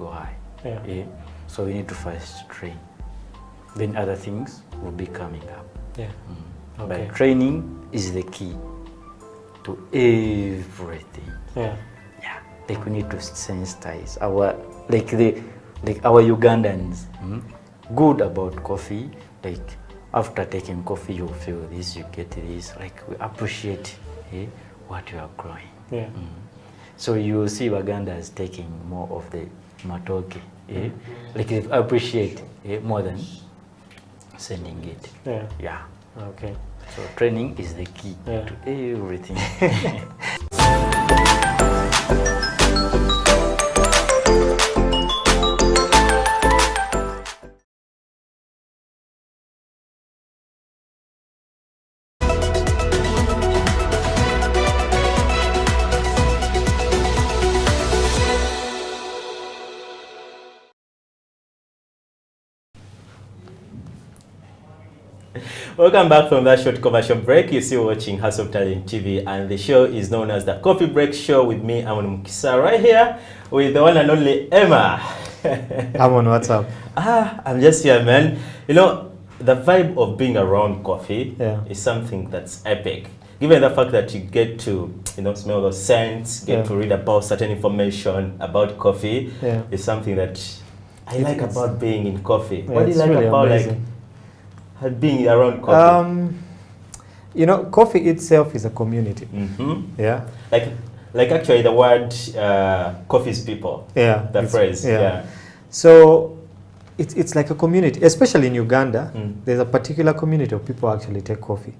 go high. Yeah. Yeah. So we need to first train. Then other things will be coming up. Yeah. Okay. But training is the key to everything. Yeah. Yeah. Like we need to sensitize our our Ugandans good about coffee. Like after taking coffee, you feel this, you get this. Like we appreciate what you are growing. Yeah. So you see Ugandans taking more of the matoke. Like they appreciate more than sending it. Yeah. Yeah. Okay. So training is the key to everything. Welcome back from that short commercial break. You're still watching House of Talent TV, and the show is known as the Coffee Break Show with me, Sadam Mukiibi, right here with the one and only Emma. Amon, what's up? I'm just here, man. You know, the vibe of being around coffee is something that's epic. Given the fact that you get to, smell those scents, get to read about certain information about coffee, is something that I like about being in coffee. What do you like really about amazing. Being around coffee? Coffee itself is a community. Yeah. Like actually the word coffee is people. Yeah. The phrase. Yeah. So it's like a community, especially in Uganda. There's a particular community of people who actually take coffee.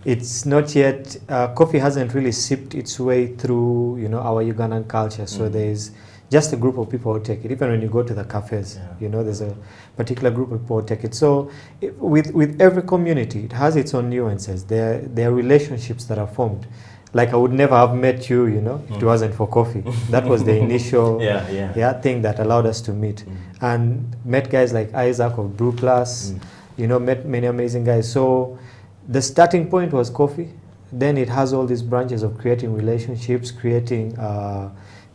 It's not yet, coffee hasn't really seeped its way through, our Ugandan culture. So there's just a group of people who take it. Even when you go to the cafes, there's a particular group of people who take it. So with every community, it has its own nuances. There are relationships that are formed. Like I would never have met you, if it wasn't for coffee. That was the initial thing that allowed us to meet. And met guys like Isaac of Brew Plus, met many amazing guys. So the starting point was coffee. Then it has all these branches of creating relationships, creating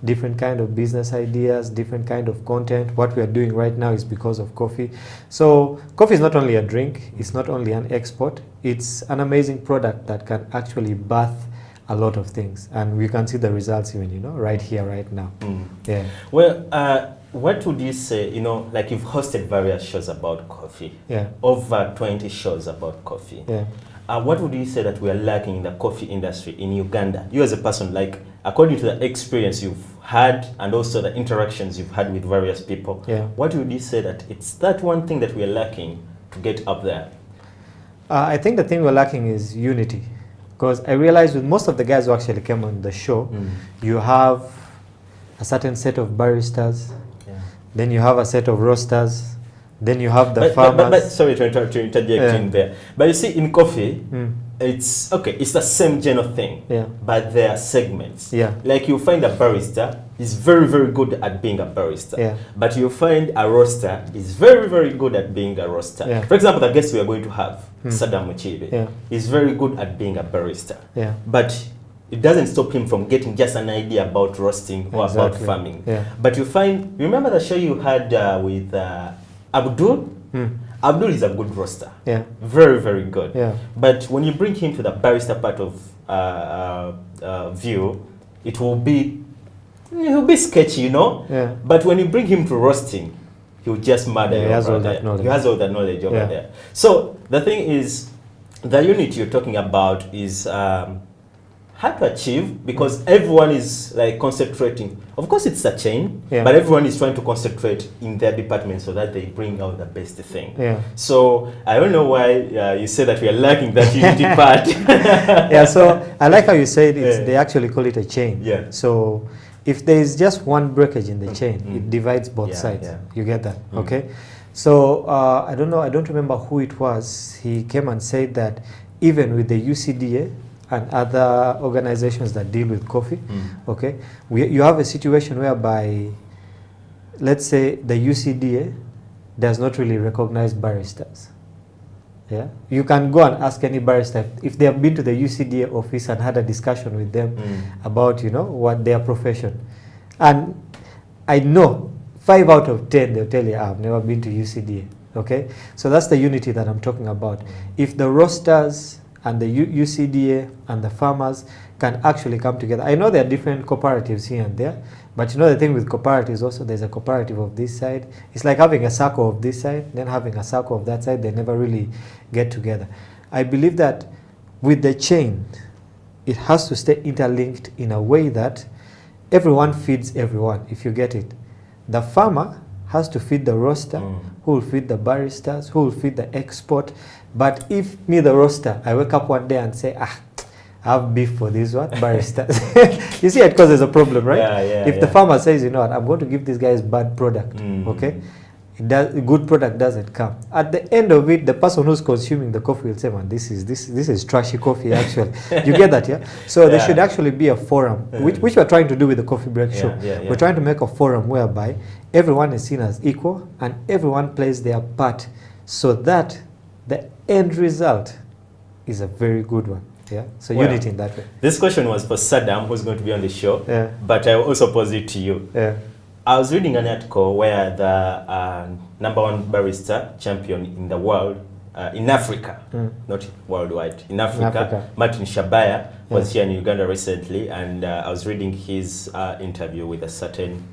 different kind of business ideas, different kind of content. What we are doing right now is because of coffee. So coffee is not only a drink, it's not only an export, it's an amazing product that can actually birth a lot of things. And we can see the results even, right here, right now. Yeah. Well, what would you say, like you've hosted various shows about coffee, over 20 shows about coffee. Yeah. What would you say that we are lacking in the coffee industry in Uganda? You as a person, like according to the experience you've had and also the interactions you've had with various people, what would you say that it's that one thing that we are lacking to get up there? I think the thing we're lacking is unity. Because I realized with most of the guys who actually came on the show, you have a certain set of baristas, then you have a set of roasters, then you have the farmers. But sorry to interject in there. But you see, in coffee, it's okay. It's the same general thing. But there are segments. Like you find a barista is very, very good at being a barista. But you find a roaster is very, very good at being a roaster. For example, the guest we are going to have, Sadam Mukiibi, is very good at being a barista. But it doesn't stop him from getting just an idea about roasting or about farming. But you find, remember the show you had with Abdul? Abdul is a good roaster. Very, very good. But when you bring him to the barista part of view, he'll be sketchy, But when you bring him to roasting, he'll just murder you. He has all that knowledge. He has all that knowledge over there. So the thing is, the unit you're talking about is hard to achieve because everyone is like concentrating. Of course, it's a chain, but everyone is trying to concentrate in their department so that they bring out the best thing. So I don't know why you say that we are lacking that unity part. So I like how you said it. They actually call it a chain. So if there is just one breakage in the chain, it divides both sides. You get that? Okay. So I don't remember who it was. He came and said that even with the UCDA and other organizations that deal with coffee, you have a situation whereby, let's say, the UCDA does not really recognize baristas. You can go and ask any barista if they have been to the UCDA office and had a discussion with them about, what their profession. And I know 5 out of 10, they'll tell you, I've never been to UCDA. Okay? So that's the unity that I'm talking about. If the roasters and the UCDA and the farmers can actually come together. I know there are different cooperatives here and there, but you know the thing with cooperatives also, there's a cooperative of this side. It's like having a circle of this side, then having a circle of that side. They never really get together. I believe that with the chain, it has to stay interlinked in a way that everyone feeds everyone, if you get it. The farmer has to feed the roaster, who will feed the baristas, who will feed the export. But if me, the roaster, I wake up one day and say, I have beef for this one, baristas. You see, it causes a problem, right? If the farmer says, you know what, I'm going to give these guys bad product, okay? Good product doesn't come. At the end of it, the person who's consuming the coffee will say, man, this is trashy coffee, actually. You get that, yeah? So there should actually be a forum, which we're trying to do with the Coffee Break Show. We're trying to make a forum whereby everyone is seen as equal and everyone plays their part so that the end result is a very good one. Yeah, so unity in that way. This question was for Sadam, who's going to be on the show, but I will also pose it to you. I was reading an article where the #1 barista champion in the world, in Africa, not worldwide, in Africa. Martin Shabaya was here in Uganda recently, and I was reading his interview with a certain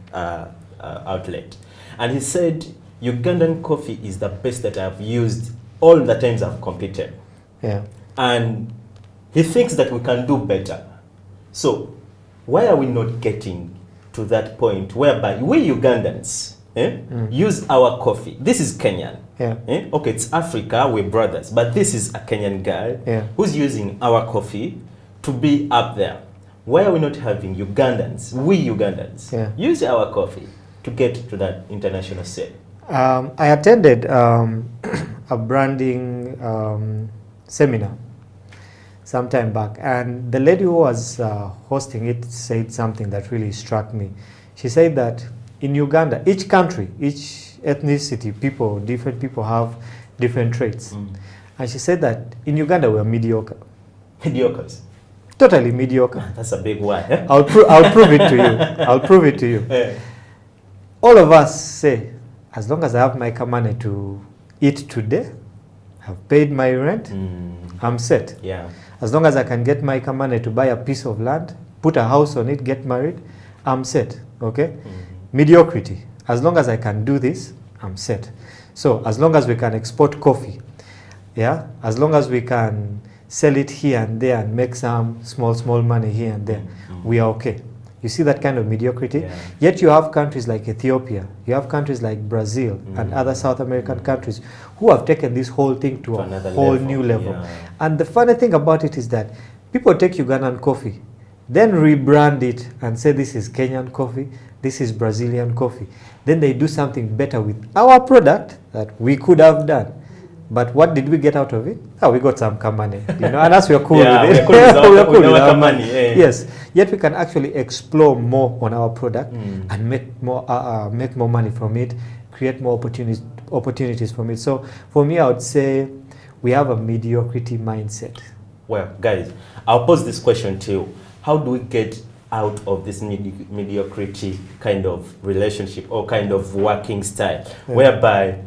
outlet. And he said, Ugandan coffee is the best that I've used all the times I've competed. And he thinks that we can do better. So why are we not getting to that point whereby we Ugandans use our coffee? This is Kenyan. Okay, it's Africa, we're brothers, but this is a Kenyan guy who's using our coffee to be up there. Why are we not having Ugandans, we Ugandans, use our coffee to get to that international sale? I attended a branding seminar some time back, and the lady who was hosting it said something that really struck me. She said that in Uganda, each country, each ethnicity, different people have different traits. And she said that in Uganda we are mediocre. Mediocres? Totally mediocre. That's a big one. I'll prove it to you. I'll prove it to you. All of us say, as long as I have my kamane to eat today, I've paid my rent, I'm set. As long as I can get my kamane to buy a piece of land, put a house on it, get married, I'm set, okay? Mediocrity. As long as I can do this, I'm set. So as long as we can export coffee, as long as we can sell it here and there and make some small money here and there, we are okay. You see that kind of mediocrity? Yet you have countries like Ethiopia, you have countries like Brazil and other South American countries who have taken this whole thing to a whole new level. And the funny thing about it is that people take Ugandan coffee, then rebrand it and say this is Kenyan coffee, this is Brazilian coffee. Then they do something better with our product that we could have done. But what did we get out of it? Oh, we got some kamane, you know, and that's we're cool with it. We're cool with our money. Yes, yet we can actually explore more on our product and make more money from it, create more opportunities from it. So for me, I would say we have a mediocrity mindset. Well, guys, I'll pose this question to you. How do we get out of this mediocrity kind of relationship or kind of working style, whereby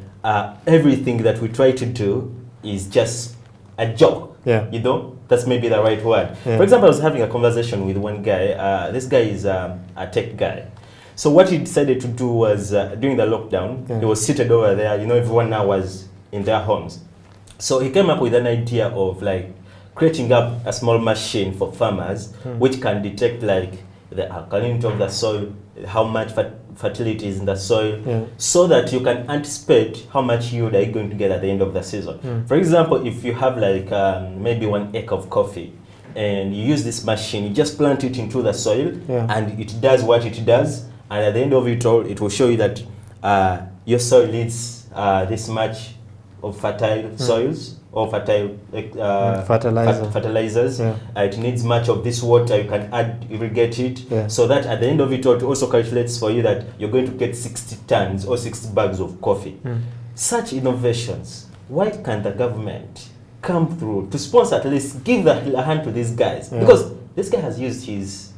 everything that we try to do is just a joke? You know, that's maybe the right word. For example, I was having a conversation with one guy. This guy is a tech guy. So what he decided to do was, during the lockdown, he was seated over there. You know, everyone now was in their homes. So he came up with an idea of like creating up a small machine for farmers, which can detect like the alkalinity of the soil, how much fertility is in the soil, so that you can anticipate how much yield are you going to get at the end of the season. For example, if you have like maybe 1 acre of coffee and you use this machine, you just plant it into the soil and it does what it does, and at the end of it all, it will show you that your soil needs this much of fertile soils or fertile fertilizers. It needs much of this water, you can irrigate it, so that at the end of it all, it also calculates for you that you're going to get 60 tons or 60 bags of coffee. Such innovations, why can't the government come through to sponsor, at least give a hand to these guys? Because this guy has used his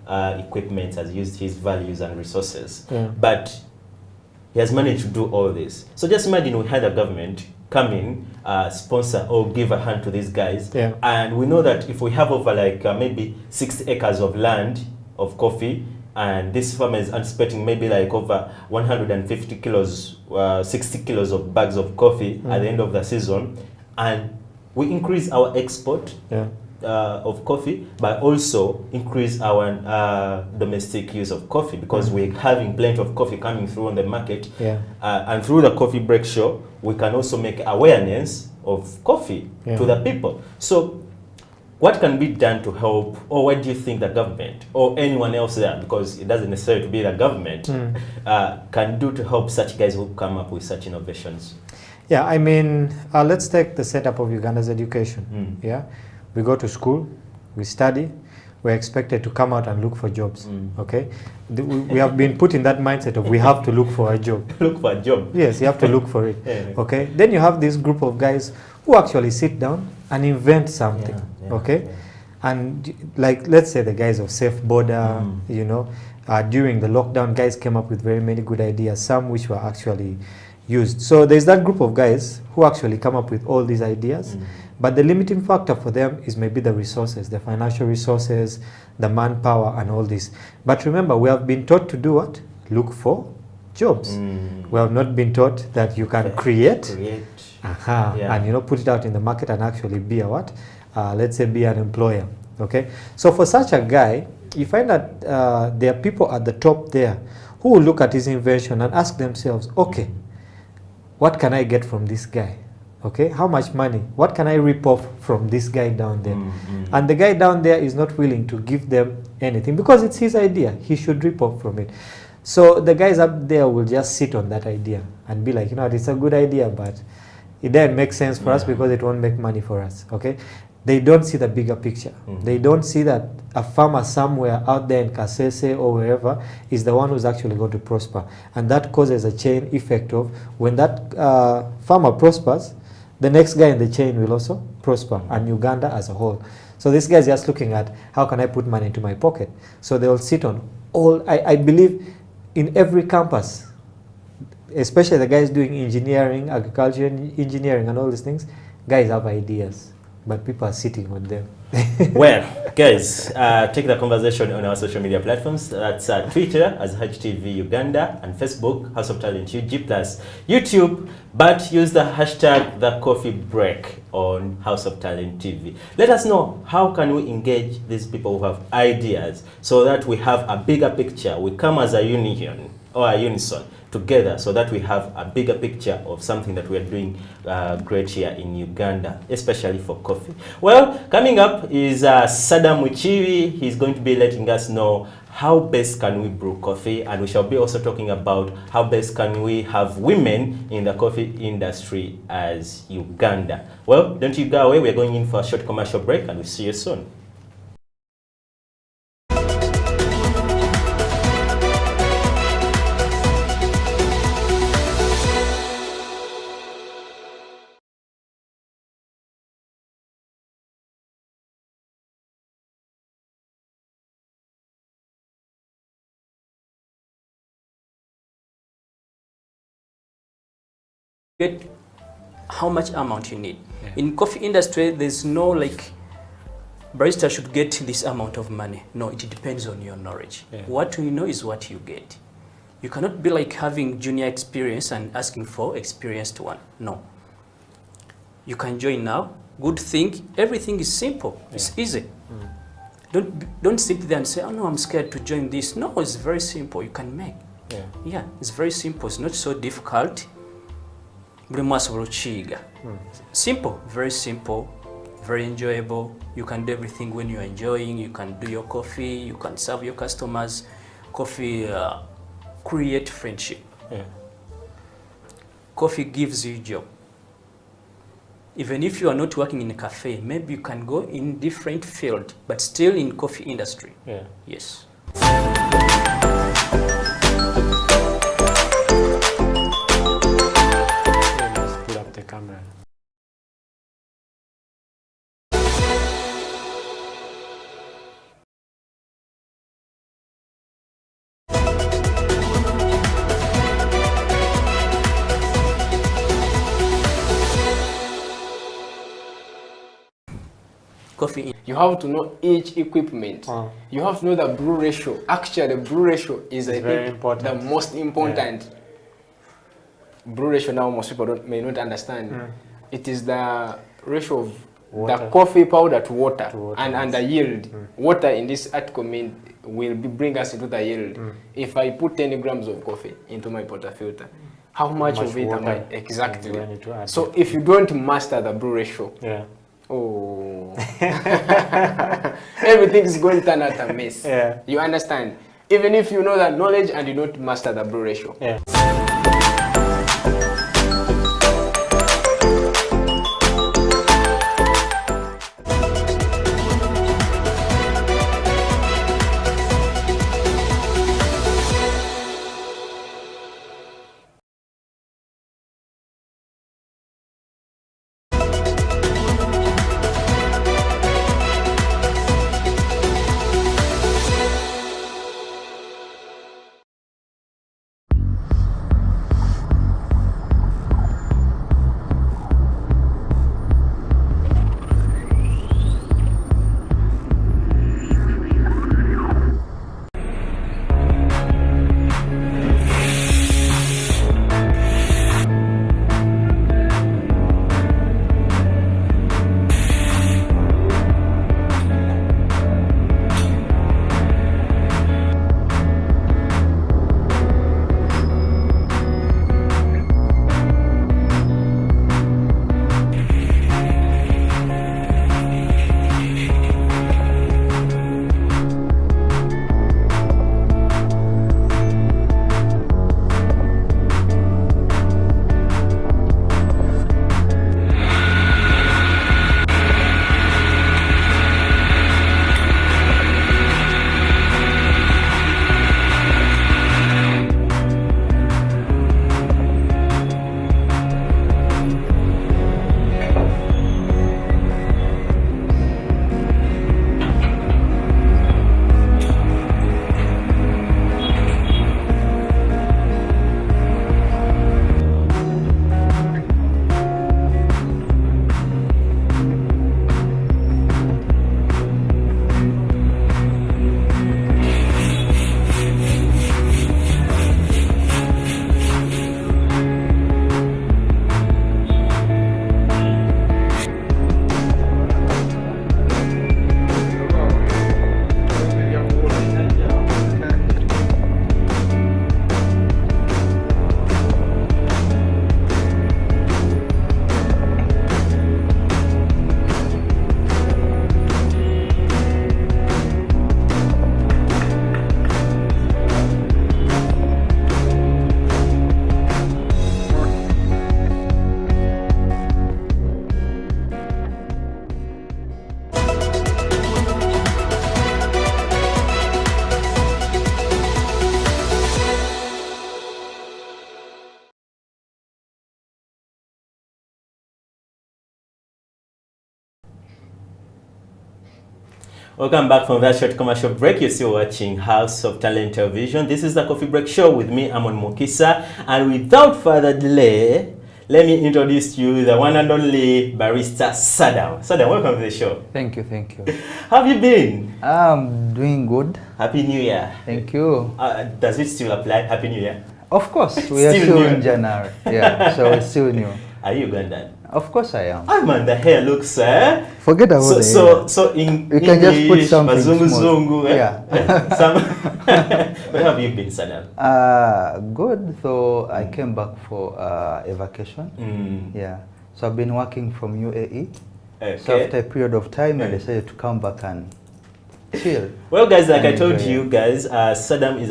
equipment, has used his values and resources. But he has managed to do all this. So just imagine we had a government come in, sponsor or give a hand to these guys. And we know that if we have over like maybe 60 acres of land of coffee, and this farmer is anticipating maybe like over 150 kilos, 60 kilos of bags of coffee at the end of the season, and we increase our export of coffee, but also increase our domestic use of coffee, because we're having plenty of coffee coming through on the market. And through the coffee break show, we can also make awareness of coffee to the people. So what can be done to help, or what do you think the government or anyone else there, because it doesn't necessarily be the government, can do to help such guys who come up with such innovations? Yeah, I mean, let's take the setup of Uganda's education. We go to school, we study, we're expected to come out and look for jobs. Okay, we have been put in that mindset of we have to look for a job. Look for a job. Yes, you have to look for it. Okay, then you have this group of guys who actually sit down and invent something. Okay, and like let's say the guys of Safe Border, you know, during the lockdown, guys came up with very many good ideas, some which were actually used. So there's that group of guys who actually come up with all these ideas. But the limiting factor for them is maybe the resources, the financial resources, the manpower and all this. But remember, we have been taught to do what? Look for jobs. We have not been taught that you can create. And you know, put it out in the market and actually be a what? Let's say be an employer. Okay. So for such a guy, you find that there are people at the top there who will look at his invention and ask themselves, okay, what can I get from this guy? Okay, how much money? What can I rip off from this guy down there? And the guy down there is not willing to give them anything because it's his idea. He should rip off from it. So the guys up there will just sit on that idea and be like, you know, it's a good idea, but it doesn't make sense for us because it won't make money for us. Okay, they don't see the bigger picture. They don't see that a farmer somewhere out there in Kasese or wherever is the one who's actually going to prosper. And that causes a chain effect of when that farmer prospers, the next guy in the chain will also prosper, and Uganda as a whole. So this guy is just looking at how can I put money into my pocket. So they will sit on all, I believe in every campus, especially the guys doing engineering, agriculture engineering and all these things, guys have ideas, but people are sitting on them. Well, guys, take the conversation on our social media platforms. That's Twitter as HTV Uganda and Facebook, House of Talent UG plus YouTube, but use the hashtag The Coffee Break on House of Talent TV. Let us know how can we engage these people who have ideas so that we have a bigger picture. We come as a union or a unison together so that we have a bigger picture of something that we are doing great here in Uganda, especially for coffee. Well, coming up is Sadam Mukiibi. He's going to be letting us know how best can we brew coffee, and we shall be also talking about how best can we have women in the coffee industry as Uganda. Well, don't you go away. We're going in for a short commercial break and we'll see you soon. Get how much amount you need. In coffee industry, there's no like barista should get this amount of money. No, it depends on your knowledge. What you know is what you get. You cannot be like having junior experience and asking for experienced one. No. You can join now. Good thing, everything is simple. It's easy. Don't sit there and say, oh no, I'm scared to join this. No, it's very simple. You can make. Yeah, it's very simple. It's not so difficult. Simple, very simple, very enjoyable. You can do everything when you're enjoying. You can do your coffee, you can serve your customers. Coffee create friendship. Coffee gives you a job. Even if you are not working in a cafe, maybe you can go in different field, but still in coffee industry. Yes. Camera. coffee. You have to know each equipment. You have to know the brew ratio. Actually, the brew ratio is I think the most important. Brew ratio now most people may not understand. It is the ratio of the coffee powder to water, and the yield. Water in this article will bring us into the yield. If I put 10 grams of coffee into my portafilter, how much of it am I exactly? So if you don't master the brew ratio, oh, everything is going to turn out a mess. You understand? Even if you know that knowledge and you don't master the brew ratio. Welcome back from that short commercial break. You're still watching House of Talent Television. This is the Coffee Break Show with me, Amon Mukisa. And without further delay, let me introduce you the one and only barista Sadam. Sadam, welcome to the show. Thank you, thank you. How have you been? I'm doing good. Happy New Year. Thank you. Does it still apply? Happy New Year? Of course, we are still in January. Yeah, so it's still new. Are you Ugandan? Of course I am. Ah man, the hair looks forget about the hair. So in you can just put something small. Yeah. Where have you been, Sadam? Good. So I came back for a vacation. Yeah. So I've been working from UAE. Okay. So after a period of time, I decided to come back and chill. Well, guys, like I told you guys, Sadam is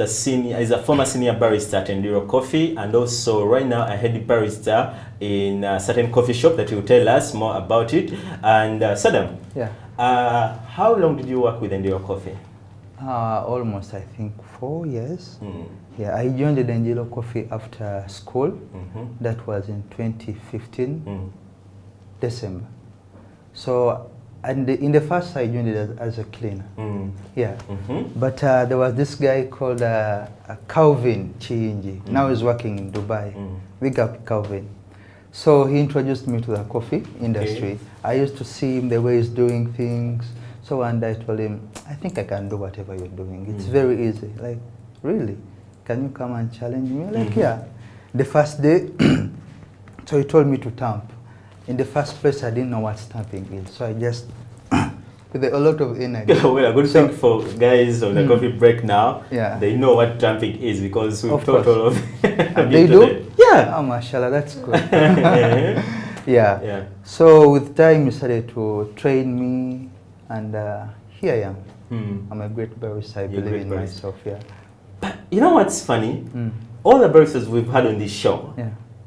a former senior barista at Endiro Coffee, and also right now a head barista in a certain coffee shop that will tell us more about it. And Sadam, yeah. How long did you work with Endiro Coffee? Almost, I think, 4 years. Yeah, I joined the Endiro Coffee after school. That was in 2015, December. So, and in the first I joined it as a cleaner. Yeah. But there was this guy called Calvin Chiinji. Now he's working in Dubai. Big up Calvin. So he introduced me to the coffee industry. I used to see him the way he's doing things. So one day I told him, I think I can do whatever you're doing. It's very easy. Like, really? Can you come and challenge me? Like, yeah. The first day, so he told me to stamp. In the first place, I didn't know what stamping is. So I just, with a lot of energy. Well, a good thing for guys on the coffee break now, they know what stamping is because we've taught all of They do? Yeah. Oh, mashallah, that's good. Yeah. So with time, he started to train me, and here I am. I'm a great barista. I believe in myself, But you know what's funny? All the baristas we've had on this show,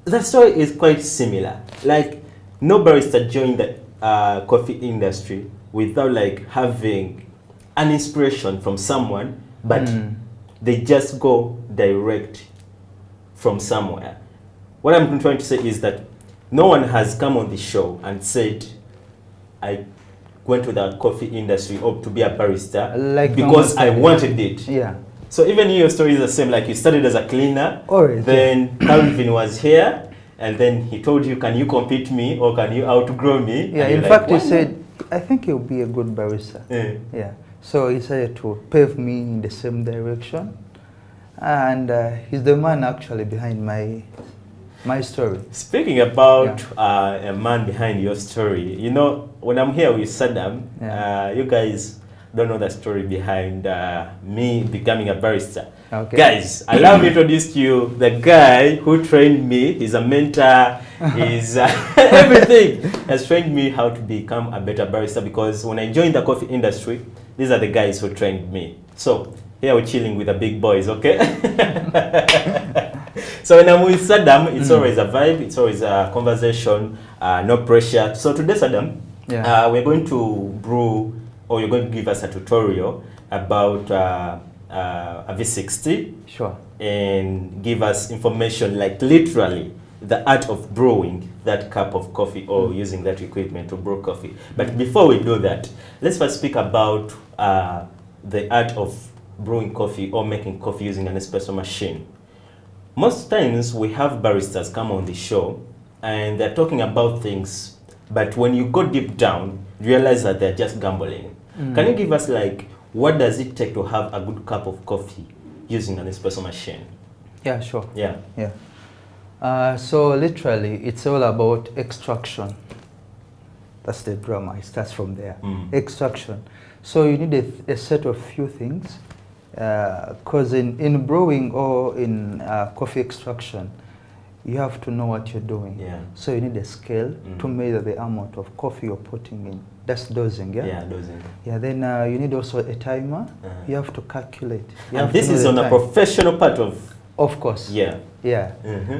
the story is quite similar. Like, no barista joined the coffee industry without like having an inspiration from someone, but they just go direct from somewhere. What I'm trying to say is that no one has come on the show and said, I went to the coffee industry or to be a barista because I wanted it. Yeah. So even your story is the same, like you started as a cleaner, then Calvin was here, and then he told you, can you compete me or can you outgrow me? Yeah, in fact he said, I think you'll be a good barista. Yeah. So he decided to pave me in the same direction, and he's the man actually behind my story. Speaking about a man behind your story, you know, when I'm here with Sadam, you guys don't know the story behind me becoming a barista. Guys, allow me to introduce to you the guy who trained me. He's a mentor, he's everything. Has trained me how to become a better barista, because when I joined the coffee industry, these are the guys who trained me. So here we're chilling with the big boys, okay? So when I'm with Sadam, it's always a vibe, it's always a conversation, no pressure. So today, Sadam, we're going to brew, or you're going to give us a tutorial about a V60. Sure. And give us information, like literally the art of brewing that cup of coffee or using that equipment to brew coffee. But before we do that, let's first speak about the art of brewing coffee or making coffee using an espresso machine. Most times we have baristas come on the show and they're talking about things, but when you go deep down, you realize that they're just gambling. Can you give us like, what does it take to have a good cup of coffee using an espresso machine? Yeah, sure. Yeah. So literally, it's all about extraction. That's the drama. It starts from there. Extraction. So you need a set of few things, because in brewing or in coffee extraction, you have to know what you're doing. So you need a scale to measure the amount of coffee you're putting in. That's dosing, dosing. Then you need also a timer. You have to calculate. And this is on a professional part of... Of course. Yeah.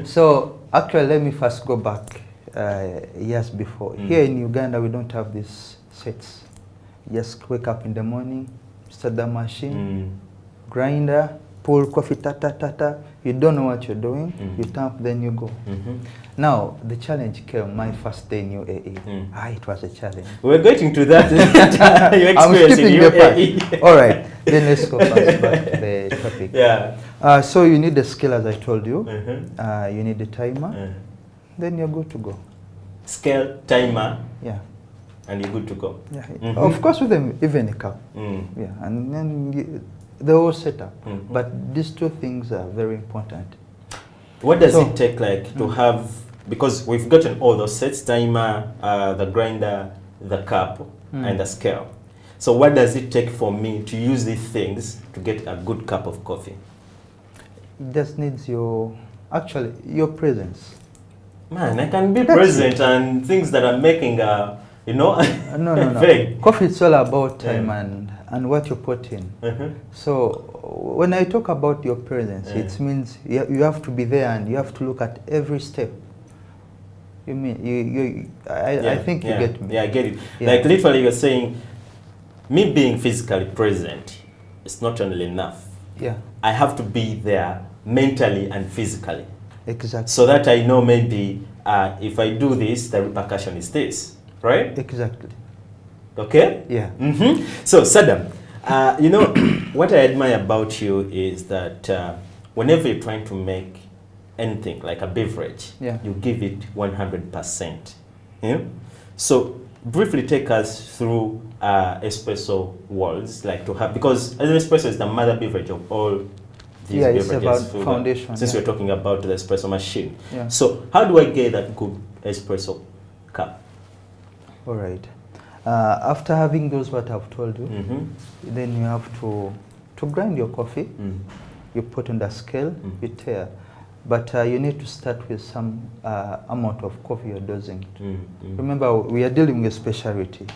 So actually, let me first go back years before. Here in Uganda, we don't have these sets. You just wake up in the morning, start the machine, grinder, pull coffee, ta-ta-ta-ta. You don't know what you're doing. You tamp, then you go. Now, the challenge came my first day in UAE. It was a challenge. We're getting to that. Your experience in UAE. All right, then let's go first back to the topic. So you need the scale, as I told you. You need the timer. Then you're good to go. Scale, timer. Yeah. And you're good to go. Of course, with even a cup. And then the whole setup. But these two things are very important. What does it take like to have, because we've gotten all those sets, timer, the grinder, the cup, and the scale. So what does it take for me to use these things to get a good cup of coffee? It just needs your presence. Man, I can be present and things that I'm making you know, no. Coffee is all about time and what you put in. So when I talk about your presence, it means you have to be there and you have to look at every step. You mean I think you get me. Yeah, I get it. Like literally, you're saying, me being physically present is not only enough. I have to be there mentally and physically. Exactly. So that I know maybe if I do this, the repercussion is this. Right? Exactly. Okay? Yeah. So, Sadam, you know, what I admire about you is that whenever you're trying to make anything like a beverage, Yeah. you give it 100%. Yeah? So briefly take us through espresso worlds, like to have, because espresso is the mother beverage of all these it's beverages. about foundation. Since we're talking about the espresso machine. Yeah. So how do I get that good espresso cup? All right. After having those what I've told you, then you have to grind your coffee. You put on the scale, you tear. But you need to start with some amount of coffee you're dosing. Remember, we are dealing with specialty.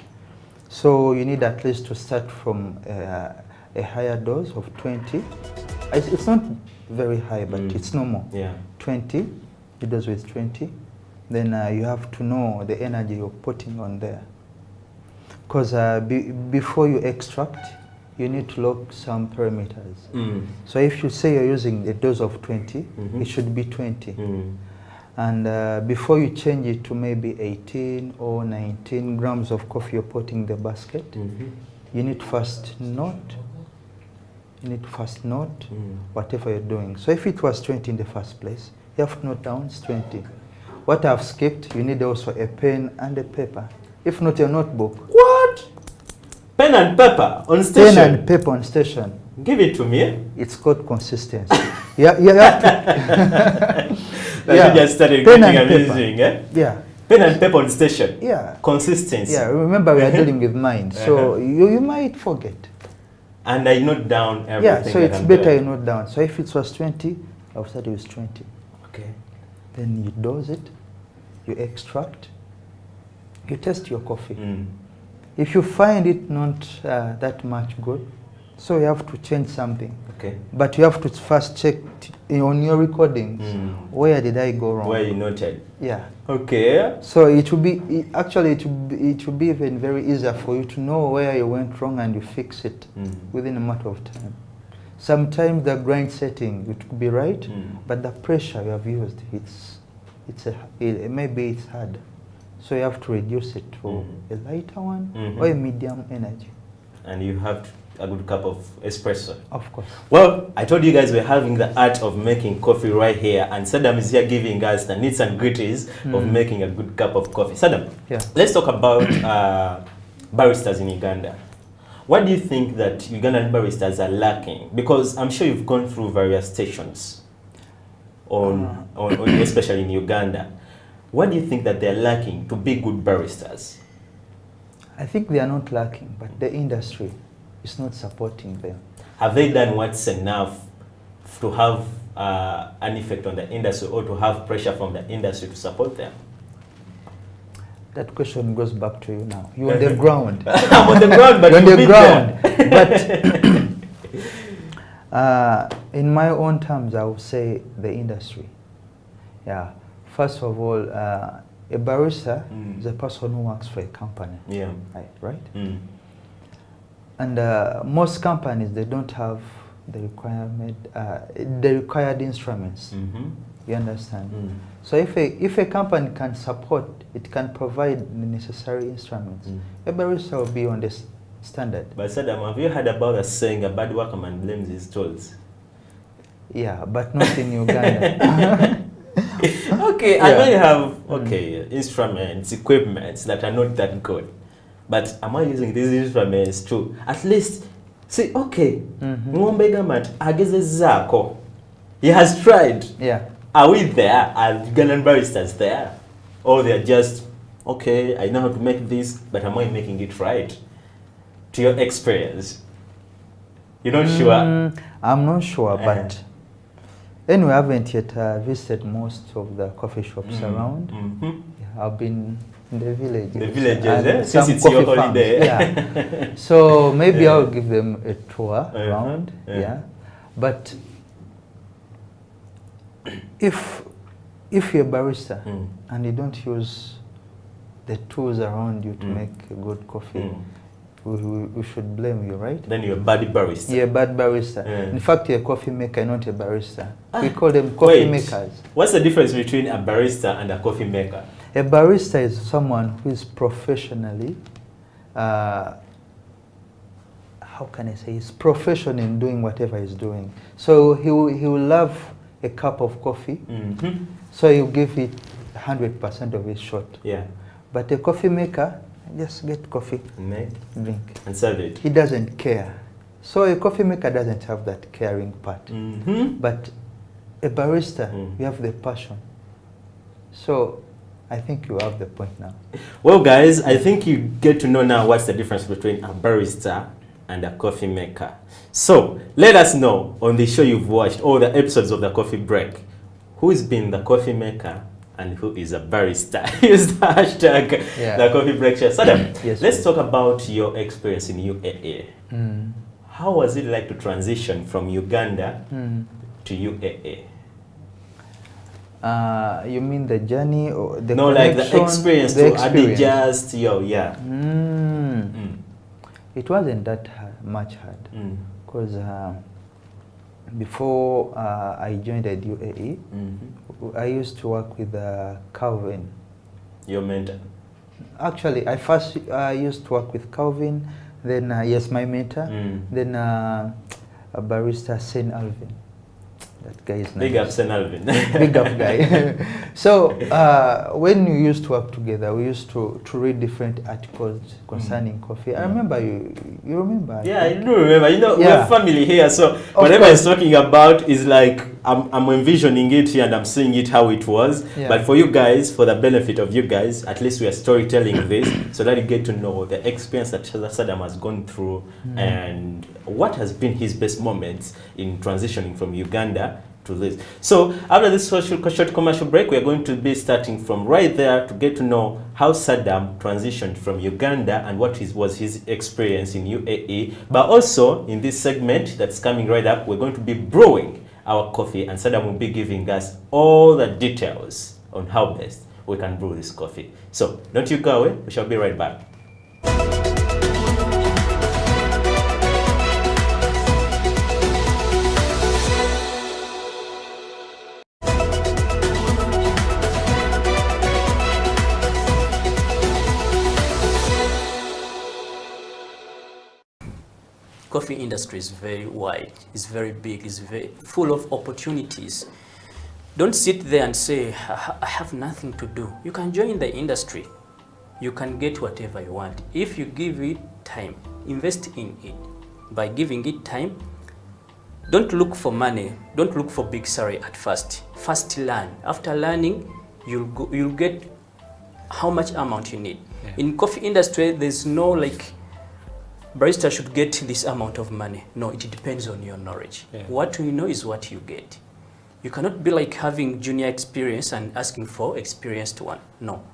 So you need at least to start from a higher dose of 20. It's not very high, but it's normal. Yeah. 20, you dose with 20. Then you have to know the energy you're putting on there. Because before you extract, you need to lock some parameters. So if you say you're using a dose of 20, it should be 20. And before you change it to maybe 18 or 19 grams of coffee you're putting in the basket, you need to first note. You need to first note whatever you're doing. So if it was 20 in the first place, you have to note down it's 20. What I've skipped, you need also a pen and a paper. If not, a notebook. What? Pen and paper on station? Pen and paper on station. Give it to me. It's called consistency. You have to You just started pen getting and amazing, paper. eh? Yeah. Pen and paper on station. Yeah. Consistency. Yeah, remember we are dealing with mind, so you might forget. And I note down everything. Yeah, so that it's I'm better doing. you note down. So if it was 20, I'll start with 20. Okay. Then you dose it, you extract, you test your coffee. If you find it not that much good, so you have to change something. Okay. But you have to first check on your recordings, where did I go wrong? Where you noted. Yeah. Okay. So it will be, actually it will be even very easier for you to know where you went wrong and you fix it within a matter of time. Sometimes the grind setting, it could be right, but the pressure you have used, maybe it's hard. So you have to reduce it to a lighter one or a medium energy. And you have a good cup of espresso. Of course. Well, I told you guys we're having the art of making coffee right here, and Sadam is here giving us the nits and gritties of making a good cup of coffee. Sadam, let's talk about baristas in Uganda. What do you think that Ugandan baristas are lacking? Because I'm sure you've gone through various stations, especially in Uganda. What do you think that they're lacking to be good baristas? I think they are not lacking, but the industry is not supporting them. Have they done what's enough to have an effect on the industry, or to have pressure from the industry to support them? That question goes back to you now. You're on the ground. I'm on the ground, but you're on the ground. But in my own terms, I would say the industry. Yeah. First of all, a barista is a person who works for a company. Yeah. Right? And most companies, they don't have the required instruments. You understand? So if a company can support, it can provide the necessary instruments, a barista will be on this standard. But Sadam, have you heard about the saying, a bad workman blames his tools? Yeah, but not in Uganda. Okay, I may have instruments, equipments that are not that good. But am I using these instruments to at least say, okay, he has tried. Yeah. Are we there? Are Ugandan baristas there? Or they're just, okay, I know how to make this, but am I making it right? To your experience? You're not sure? I'm not sure, but anyway, I haven't yet visited most of the coffee shops around. Yeah, I've been in the villages. The villages, since it's your holiday. Yeah. So maybe I'll give them a tour around. Yeah. But if you're a barista and you don't use the tools around you to make a good coffee, we should blame you, right? Then you're a bad barista. You're a bad barista. In fact, you're a coffee maker, not a barista. We call them coffee makers. What's the difference between a barista and a coffee maker? A barista is someone who is professionally, how can I say, he's professional in doing whatever he's doing. So he will love a cup of coffee. So you give it 100% of its shot. Yeah. But a coffee maker, just get coffee, make, drink, and serve it. He doesn't care. So a coffee maker doesn't have that caring part. But a barista, you have the passion. So I think you have the point now. Well, guys, I think you get to know now what's the difference between a barista and a coffee maker. So let us know on the show you've watched, all the episodes of the Coffee Break, who's been the coffee maker and who is a barista. Use the hashtag the Coffee Break Show. Sadam, let's talk about your experience in UAE. How was it like to transition from Uganda to UAE? You mean the journey or the like the experience to adjust, It wasn't that much hard because before I joined the UAE, I used to work with Calvin. Your mentor? Actually, I first used to work with Calvin, then yes, my mentor, then a barista, Saint Alvin. That guy is nice. Big up, Saint Alvin. Big up guy. So when we used to work together, we used to read different articles concerning coffee. I remember you remember? Yeah, I do remember. You know, we're family here, so whatever he's talking about is like I'm envisioning it here and I'm seeing it how it was. But for you guys, for the benefit of you guys, at least we are storytelling this so that you get to know the experience that Sadam has gone through and what has been his best moments in transitioning from Uganda to this. So after this short commercial break, we are going to be starting from right there to get to know how Sadam transitioned from Uganda and what was his experience in UAE. But also in this segment that's coming right up, we're going to be brewing our coffee and Sadam will be giving us all the details on how best we can brew this coffee. So don't you go away, we shall be right back. Coffee industry is very wide, it's very big, it's very full of opportunities. Don't sit there and say, I have nothing to do. You can join the industry. You can get whatever you want. If you give it time, invest in it. By giving it time, don't look for money, don't look for big salary at first. First learn. After learning, you'll get how much amount you need. In coffee industry, there's no like, barista should get this amount of money. No, it depends on your knowledge. What you know is what you get. You cannot be like having junior experience and asking for experienced one. No.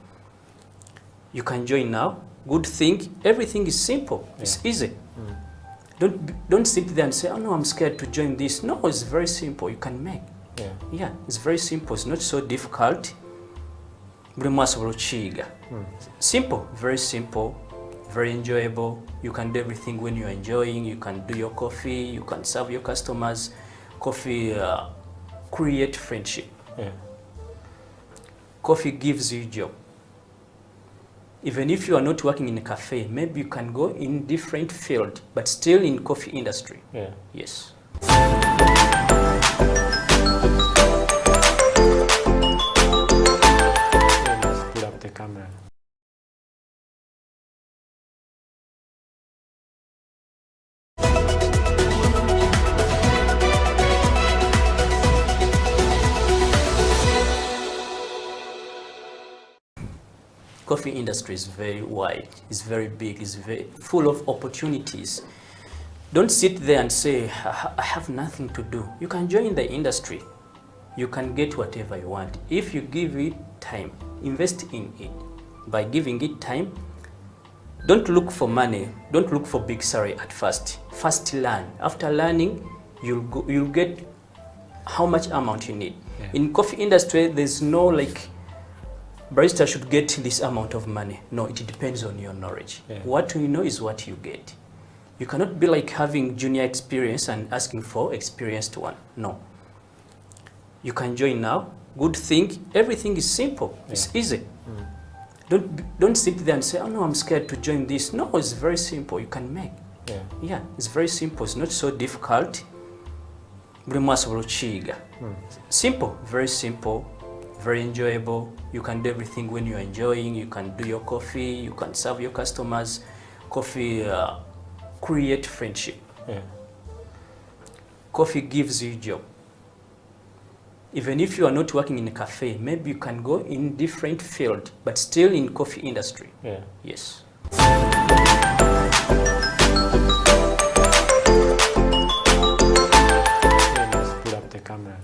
You can join now. Good thing, everything is simple. It's easy. Don't sit there and say, oh no, I'm scared to join this. No, it's very simple. You can make. Yeah, it's very simple. It's not so difficult. Simple, very simple. Very enjoyable. You can do everything when you're enjoying. You can do your coffee. You can serve your customers. Coffee create friendship. Coffee gives you a job. Even if you are not working in a cafe, maybe you can go in different field, but still in coffee industry. Yes. Pull up the camera. Coffee industry is very wide, it's very big, it's very full of opportunities. Don't sit there and say, I have nothing to do. You can join the industry. You can get whatever you want. If you give it time, invest in it. By giving it time, don't look for money, don't look for big salary at first. First learn. After learning, you'll get how much amount you need. In coffee industry, there's no like, barista should get this amount of money. No, it depends on your knowledge. What you know is what you get. You cannot be like having junior experience and asking for experienced one. No. You can join now. Good thing, everything is simple. It's easy. Don't sit there and say, oh no, I'm scared to join this. No, it's very simple. You can make. Yeah, it's very simple. It's not so difficult. Simple, very simple, very enjoyable. You can do everything when you're enjoying. You can do your coffee, you can serve your customers. Coffee create friendship. Coffee gives you a job. Even if you are not working in a cafe, maybe you can go in different field, but still in coffee industry. Yes. Let's pull up the camera.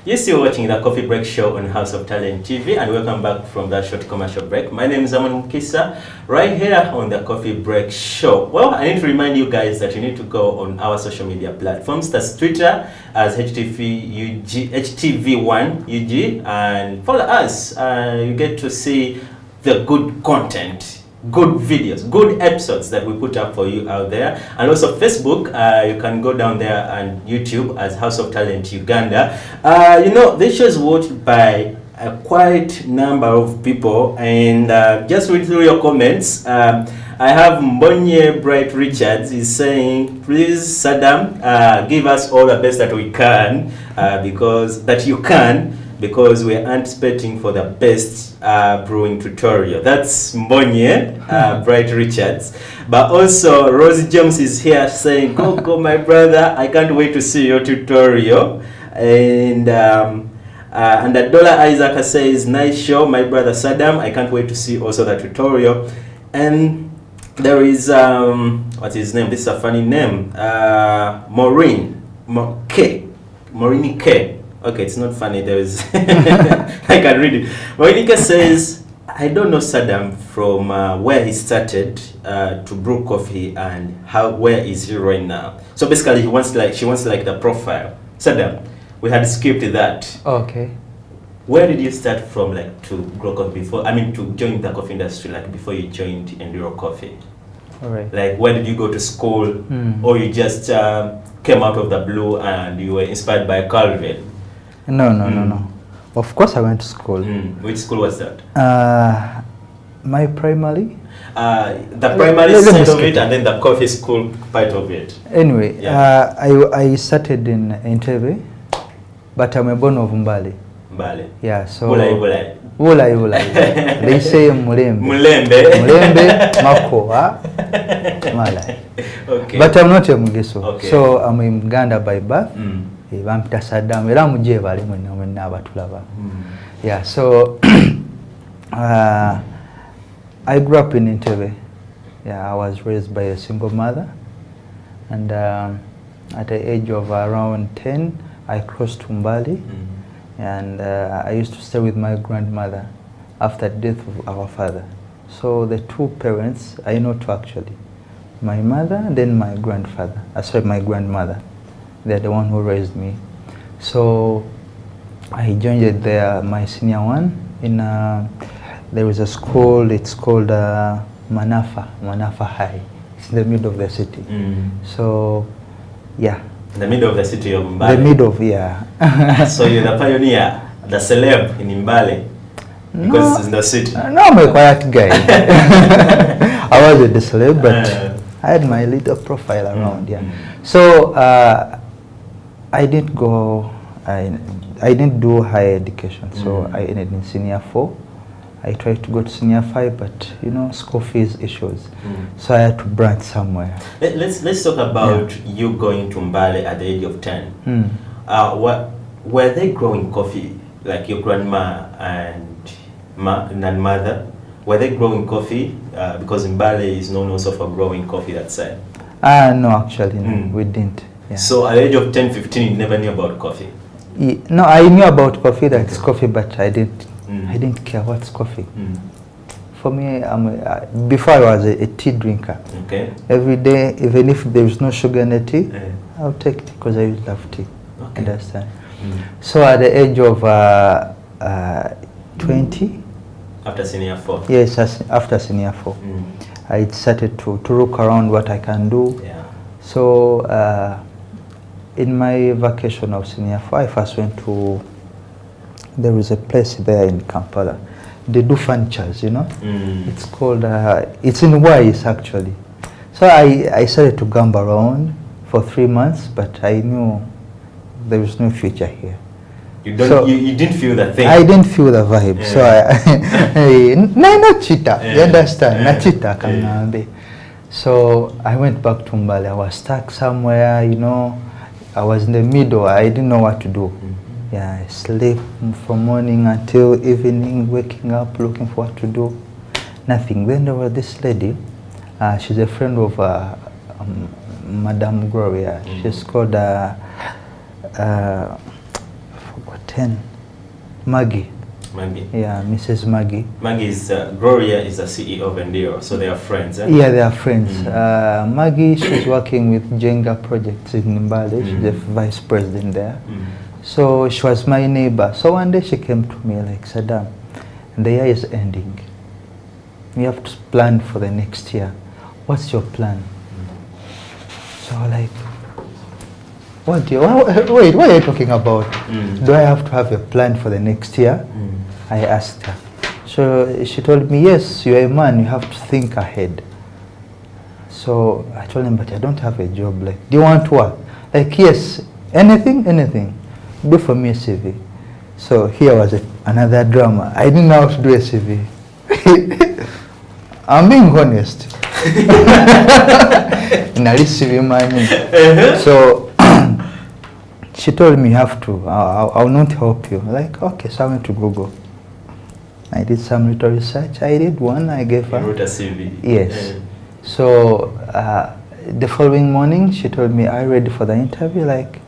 You're still watching the Coffee Break Show on House of Talent TV, and welcome back from that short commercial break. My name is Sadam Mukiibi, right here on the Coffee Break Show. Well, I need to remind you guys that you need to go on our social media platforms. That's Twitter as HTV1UG, and follow us. You get to see the good content, good videos, good episodes that we put up for you out there. And also Facebook, you can go down there, and YouTube as House of Talent Uganda. You know, this show is watched by a quite number of people, and just read through your comments. I have Mbonye Bright Richards is saying, please Sadam, give us all the best that we can, because we're anticipating for the best brewing tutorial. That's Mbonye Bright Richards. But also Rosie James is here saying, go my brother, I can't wait to see your tutorial. And the Dollar Isaac says, nice show my brother Sadam, I can't wait to see also the tutorial. And there is what's his name? This is a funny name. Maureen K. Okay, it's not funny. There is I can read it. Monica says, I don't know Sadam from where he started to brew coffee and where is he right now. So basically, she wants the profile. Sadam, we had skipped that. Okay. Where did you start from, like, to grow coffee before? I mean, to join the coffee industry, like before you joined Endiro Coffee. All right. Like, where did you go to school, or you just came out of the blue and you were inspired by Calvin? No. Of course, I went to school. Which school was that? My primary. The primary side of it, and then the coffee school part of it. Anyway, I started in Entebbe, but I'm a born of Mbale. Mbale. Yeah, so Bulai. They say Mulembe, Makoa, Malai. Okay. But I'm not a Mugeso. Okay. So I'm in Uganda by birth. I'm Sadam. Yeah, so I grew up in Entebbe. Yeah, I was raised by a single mother. And at the age of around 10, I crossed to Mbali. And I used to stay with my grandmother after the death of our father. So the two parents, I know two actually. My mother and then my grandfather. Sorry, my grandmother. They're the one who raised me. So I joined there, my senior one. There is a school, it's called Manafa High. It's in the middle of the city. So, yeah. In the middle of the city of Mbale? The middle of, yeah. So you're the pioneer, the celeb in Mbale? Because it's in the city? No, I'm a quiet guy. I wasn't the celeb, but I had my little profile around, yeah. So, I didn't go, I didn't do higher education, so I ended in senior 4. I tried to go to senior 5, but you know, school fees issues. So I had to branch somewhere. Let's talk about you going to Mbale at the age of 10. Were they growing coffee, like your grandma and mother? Were they growing coffee? Because Mbale is known also for growing coffee that side. No, actually, no, we didn't. Yeah. So at the age of 10, 15, you never knew about coffee? No, I knew about coffee, that's coffee, but I didn't care what's coffee. For me, before I was a tea drinker. Okay. Every day, even if there is no sugar in the tea, I'll take it because I love tea. Okay. Understand? So at the age of 20. After senior 4? Yes, after senior 4. I started to look around what I can do. Yeah. So in my vacation of senior 4, I first went to, there is a place there in Kampala. They do furnitures, you know. It's called, it's in Wise actually. So I started to gamble around for 3 months, but I knew there was no future here. You didn't feel that thing? I didn't feel the vibe. Yeah. So not cheetah, you understand? Not cheetah. So I went back to Mbale. I was stuck somewhere, you know. I was in the middle. I didn't know what to do. Yeah, I sleep from morning until evening, waking up, looking for what to do. Nothing. Then there was this lady. She's a friend of Madame Gloria. She's called Maggie. Maggie. Yeah, Mrs. Maggie. Maggie is Gloria is the CEO of Endiro, so they are friends. Eh? Yeah, they are friends. Maggie, she's working with Jenga projects in Mbale. She's the vice president there. So she was my neighbor. So one day she came to me like, Sadam, the year is ending. We have to plan for the next year. What's your plan? So like, what are you talking about? Do I have to have a plan for the next year? I asked her. So she told me, yes, you're a man, you have to think ahead. So I told him, but I don't have a job. Like, do you want to work? Like, yes, anything. Do for me a CV. So here was another drama. I didn't know how to do a CV. I'm being honest. In a CV money. So she told me you have to. I will not help you. Like, okay, so I went to Google. I did some little research. I did one. I gave her. You wrote a CV. Yes. So the following morning, she told me, "Are you ready for the interview?" Like,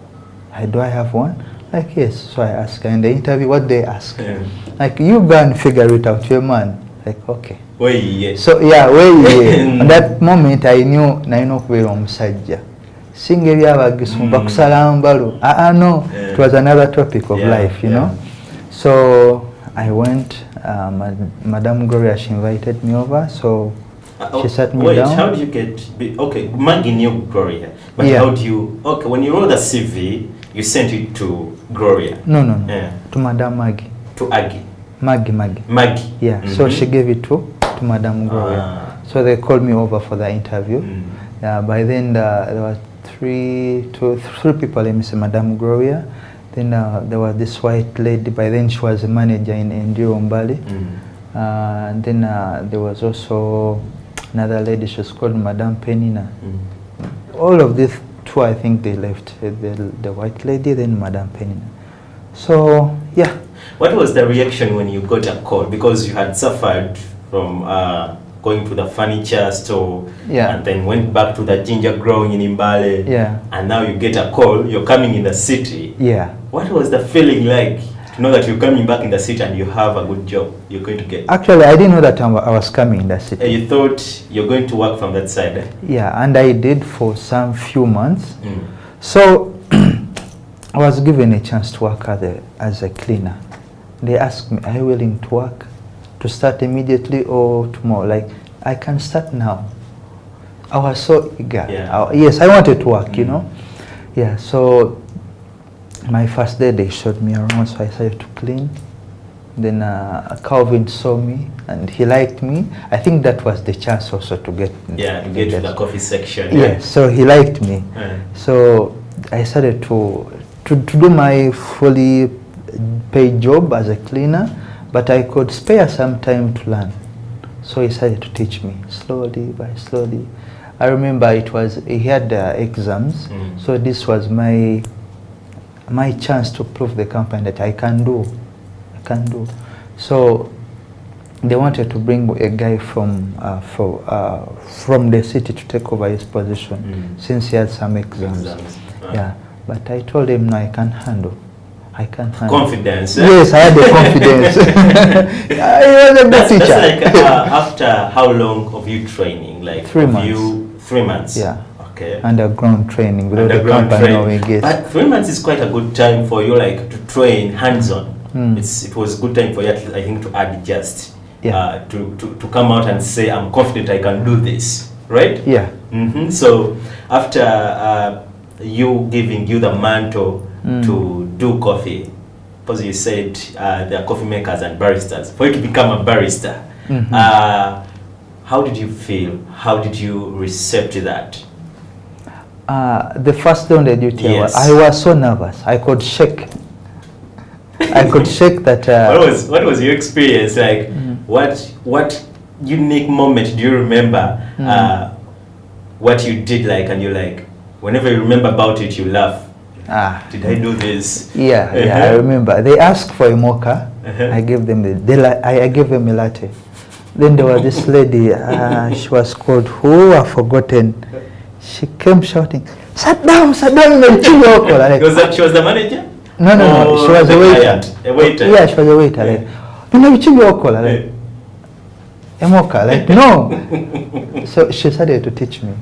do I have one? Like, yes. So I asked her in the interview, what they ask. Like, you go and figure it out, you're a man. Like, okay. So yeah, at that moment I knew naino kubeera omusajja. Singa ebyabagisumba kusala mbalu. No, it was another topic of life, you know. So I went, Madame Gloria, she invited me over, so she sat me down. How did you get, okay, Maggie knew Gloria, but how do you, okay, when you wrote the CV, you sent it to Gloria? No. To Madame Maggie. To Aggie? Maggie. Yeah, so she gave it to Madame Gloria. So they called me over for the interview. By then there were three people, let me say Madame Gloria, Then there was this white lady. By then she was a manager in Endiro Coffee. And then there was also another lady. She was called Madame Penina. All of these two, I think they left. The white lady, then Madame Penina. So yeah. What was the reaction when you got a call? Because you had suffered from going to the furniture store, and then went back to the ginger growing in Mbale, and now you get a call, you're coming in the city. What was the feeling like to know that you're coming back in the city and you have a good job you're going to get? Actually, I didn't know that I was coming in the city. You thought you're going to work from that side? Eh? Yeah, and I did for some few months. So I was given a chance to work as a cleaner. They asked me, are you willing to work? To start immediately or tomorrow? Like, I can start now. I was so eager. Yes, I wanted to work, you know. Yeah, so my first day they showed me around, so I started to clean. Then Calvin saw me and he liked me. I think that was the chance also to get to the coffee section. Yeah, so he liked me. So I started to do my fully paid job as a cleaner, but I could spare some time to learn. So he started to teach me slowly by slowly. I remember he had exams, so this was my chance to prove the company that I can do. So they wanted to bring a guy from the city to take over his position since he had some exams. Yeah, but I told him, no, I can handle. Confidence. Yes, I had the confidence. I was a good teacher. That's like after how long of you training? Like 3 months. 3 months. Yeah. Okay. Underground training. Underground training. But 3 months is quite a good time for you, like to train hands-on. It was a good time for you, I think, to adjust. To come out and say, I'm confident I can do this. Right? Yeah. So after you giving you the mantle to do coffee, because you said there are coffee makers and baristas, for you to become a barista, how did you feel? How did you receive that? The first day on the duty, I was so nervous. I could shake. I could shake that. What was your experience like? What unique moment do you remember? What you did like, and you like, whenever you remember about it, you laugh. Did I do this? Yeah, I remember. They asked for a mocha. I gave them I gave them a latte. Then there was this lady. She was called I've forgotten. She came shouting, Sadam, She was the manager? No. She was a waiter. A waiter. Yeah, she was a waiter. Like, a mocha. Like, no. So she started to teach me.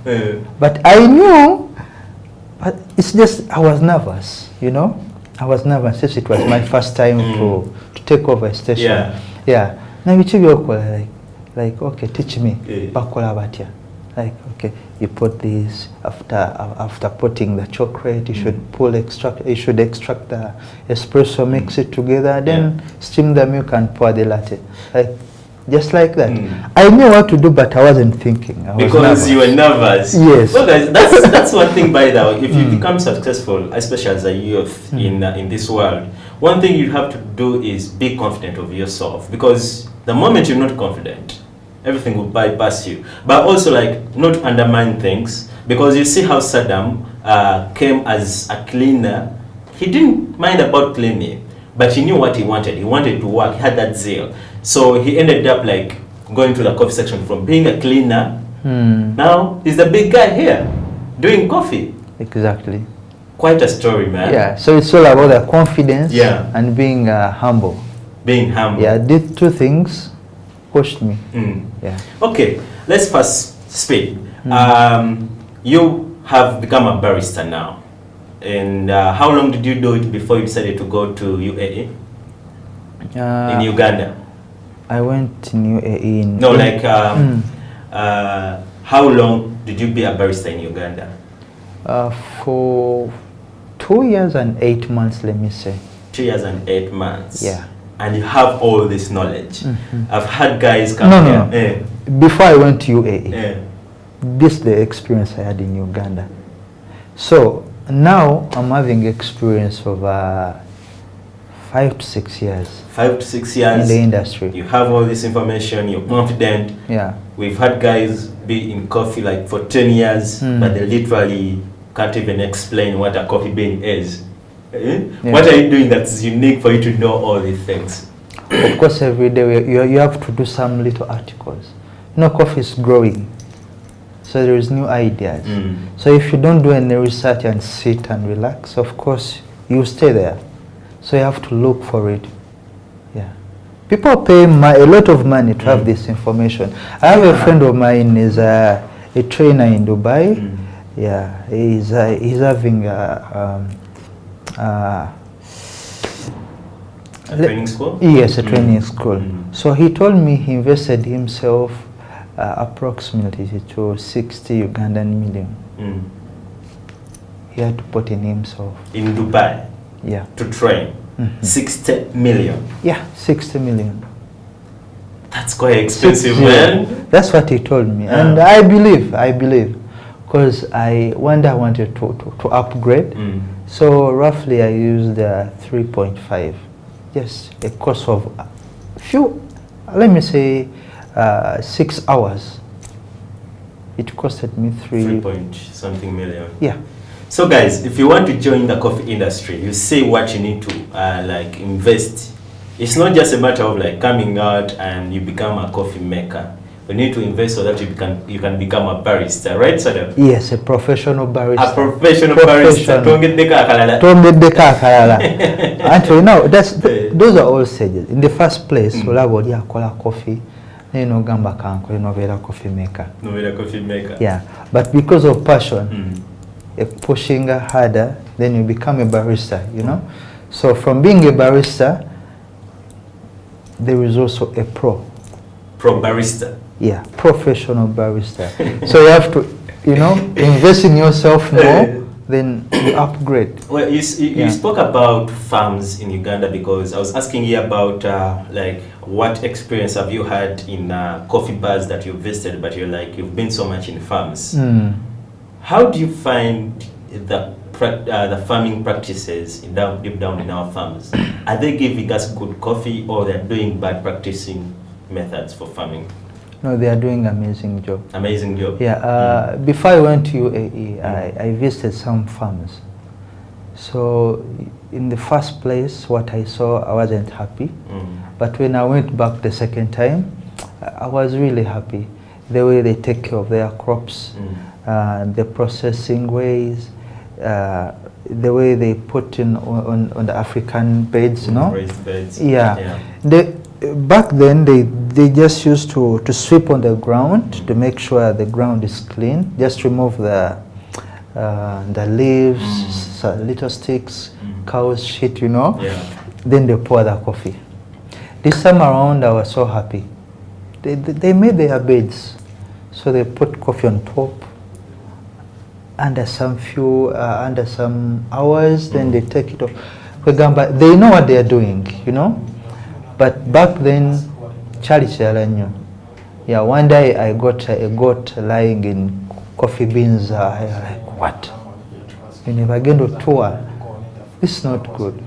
But I knew. But it's just, I was nervous, you know. I was nervous since it was my first time to take over a station. Yeah. Now like, okay, teach me. Like, okay, you put this after putting the chocolate, you should extract the espresso, mix it together, then steam the milk and pour the latte. Like, just like that. I knew what to do, but I wasn't thinking. Because you were nervous. Yes. Well, guys, that's one thing, by the way. If you become successful, especially as a youth in this world, one thing you have to do is be confident of yourself. Because the moment you're not confident, everything will bypass you. But also, like, not undermine things. Because you see how Sadam came as a cleaner. He didn't mind about cleaning, but he knew what he wanted. He wanted to work. He had that zeal. So he ended up like going to the coffee section from being a cleaner. Now he's the big guy here doing coffee. Exactly. Quite a story, man. Yeah. So it's all about the confidence and being humble. Being humble. Yeah. These two things pushed me. Yeah. Okay. Let's first speak. You have become a barista now, and how long did you do it before you decided to go to UAE? In Uganda. I went in UAE in... No, like, how long did you be a barista in Uganda? For 2 years and 8 months, let me say. 2 years and 8 months? Yeah. And you have all this knowledge. I've had guys come here. No. Before I went to UAE, this is the experience I had in Uganda. So now I'm having experience of 5 to 6 years. 5 to 6 years in the industry. You have all this information, you're confident. Yeah. We've had guys be in coffee like for 10 years, but they literally can't even explain what a coffee bean is. Yeah. What are you doing that's unique for you to know all these things? Of course, every day you have to do some little articles. You know, coffee is growing, so there is new ideas. So if you don't do any research and sit and relax, of course, you stay there. So you have to look for it. Yeah. People pay a lot of money to have this information. I have a friend of mine is a trainer in Dubai. Yeah, he's having a training school? Yes, a training school. So he told me he invested himself approximately to 60 Ugandan million. He had to put in himself. In Dubai? Yeah. To train? 60 million? Yeah, 60 million. That's quite expensive, man. That's what he told me. And I believe. Because one day I wanted to upgrade. So roughly I used 3.5. Just a course of let me say 6 hours. It costed me 3 point something million. Yeah. So guys, if you want to join the coffee industry, you say what you need to like invest. It's not just a matter of like coming out and you become a coffee maker. You need to invest so that you can become a barista, right, Sadam? Yes, a professional barista. A professional barista. Don't get the kakalala. Actually, no, those are all stages. In the first place, ulabodia kola coffee. You know, gamba kanko, you know, vera coffee maker. No, vera coffee maker. Yeah, but because of passion, pushing harder, then you become a barista. You know, so from being a barista, there is also a pro barista. Yeah, professional barista. So you have to, you know, invest in yourself more, then you upgrade. Well, you spoke about farms in Uganda, because I was asking you about like what experience have you had in coffee bars that you've visited, but you've been so much in farms. How do you find the farming practices deep down in our farms? Are they giving us good coffee, or they're doing bad practicing methods for farming? No, they are doing amazing job. Amazing job. Yeah. Before I went to UAE, I visited some farms. So in the first place, what I saw, I wasn't happy. But when I went back the second time, I was really happy. The way they take care of their crops, the processing ways, the way they put in on the African beds, you know. Raised beds. Yeah. Back then, they just used to sweep on the ground to make sure the ground is clean. Just remove the leaves, little sticks, cow's shit, you know. Then they pour the coffee. This time around, I was so happy. They made their beds, so they put coffee on top. Under some hours, then they take it off. They know what they are doing, you know. But back then, yeah, one day I got a goat lying in coffee beans. I was like, what? You never get to tour. This is not good.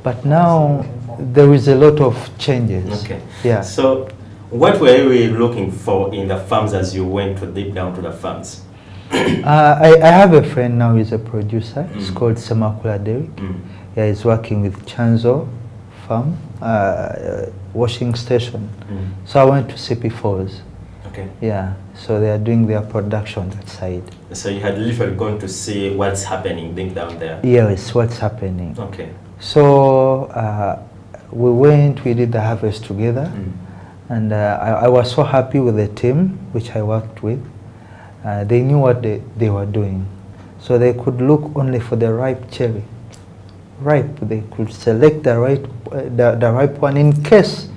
But now there is a lot of changes. Okay. Yeah. So, what were you looking for in the farms as you went deep down to the farms? I have a friend now. He's a producer. It's called Semakula Derek. Yeah, he's working with Chanzo farm, washing station. So I went to CP Falls. Okay. Yeah, so they are doing their production that side. So you had literally gone to see what's happening down there? Yes, what's happening. Okay. So we did the harvest together, and I was so happy with the team which I worked with. They knew what they were doing. So they could look only for the ripe cherry. They could select the ripe one. In case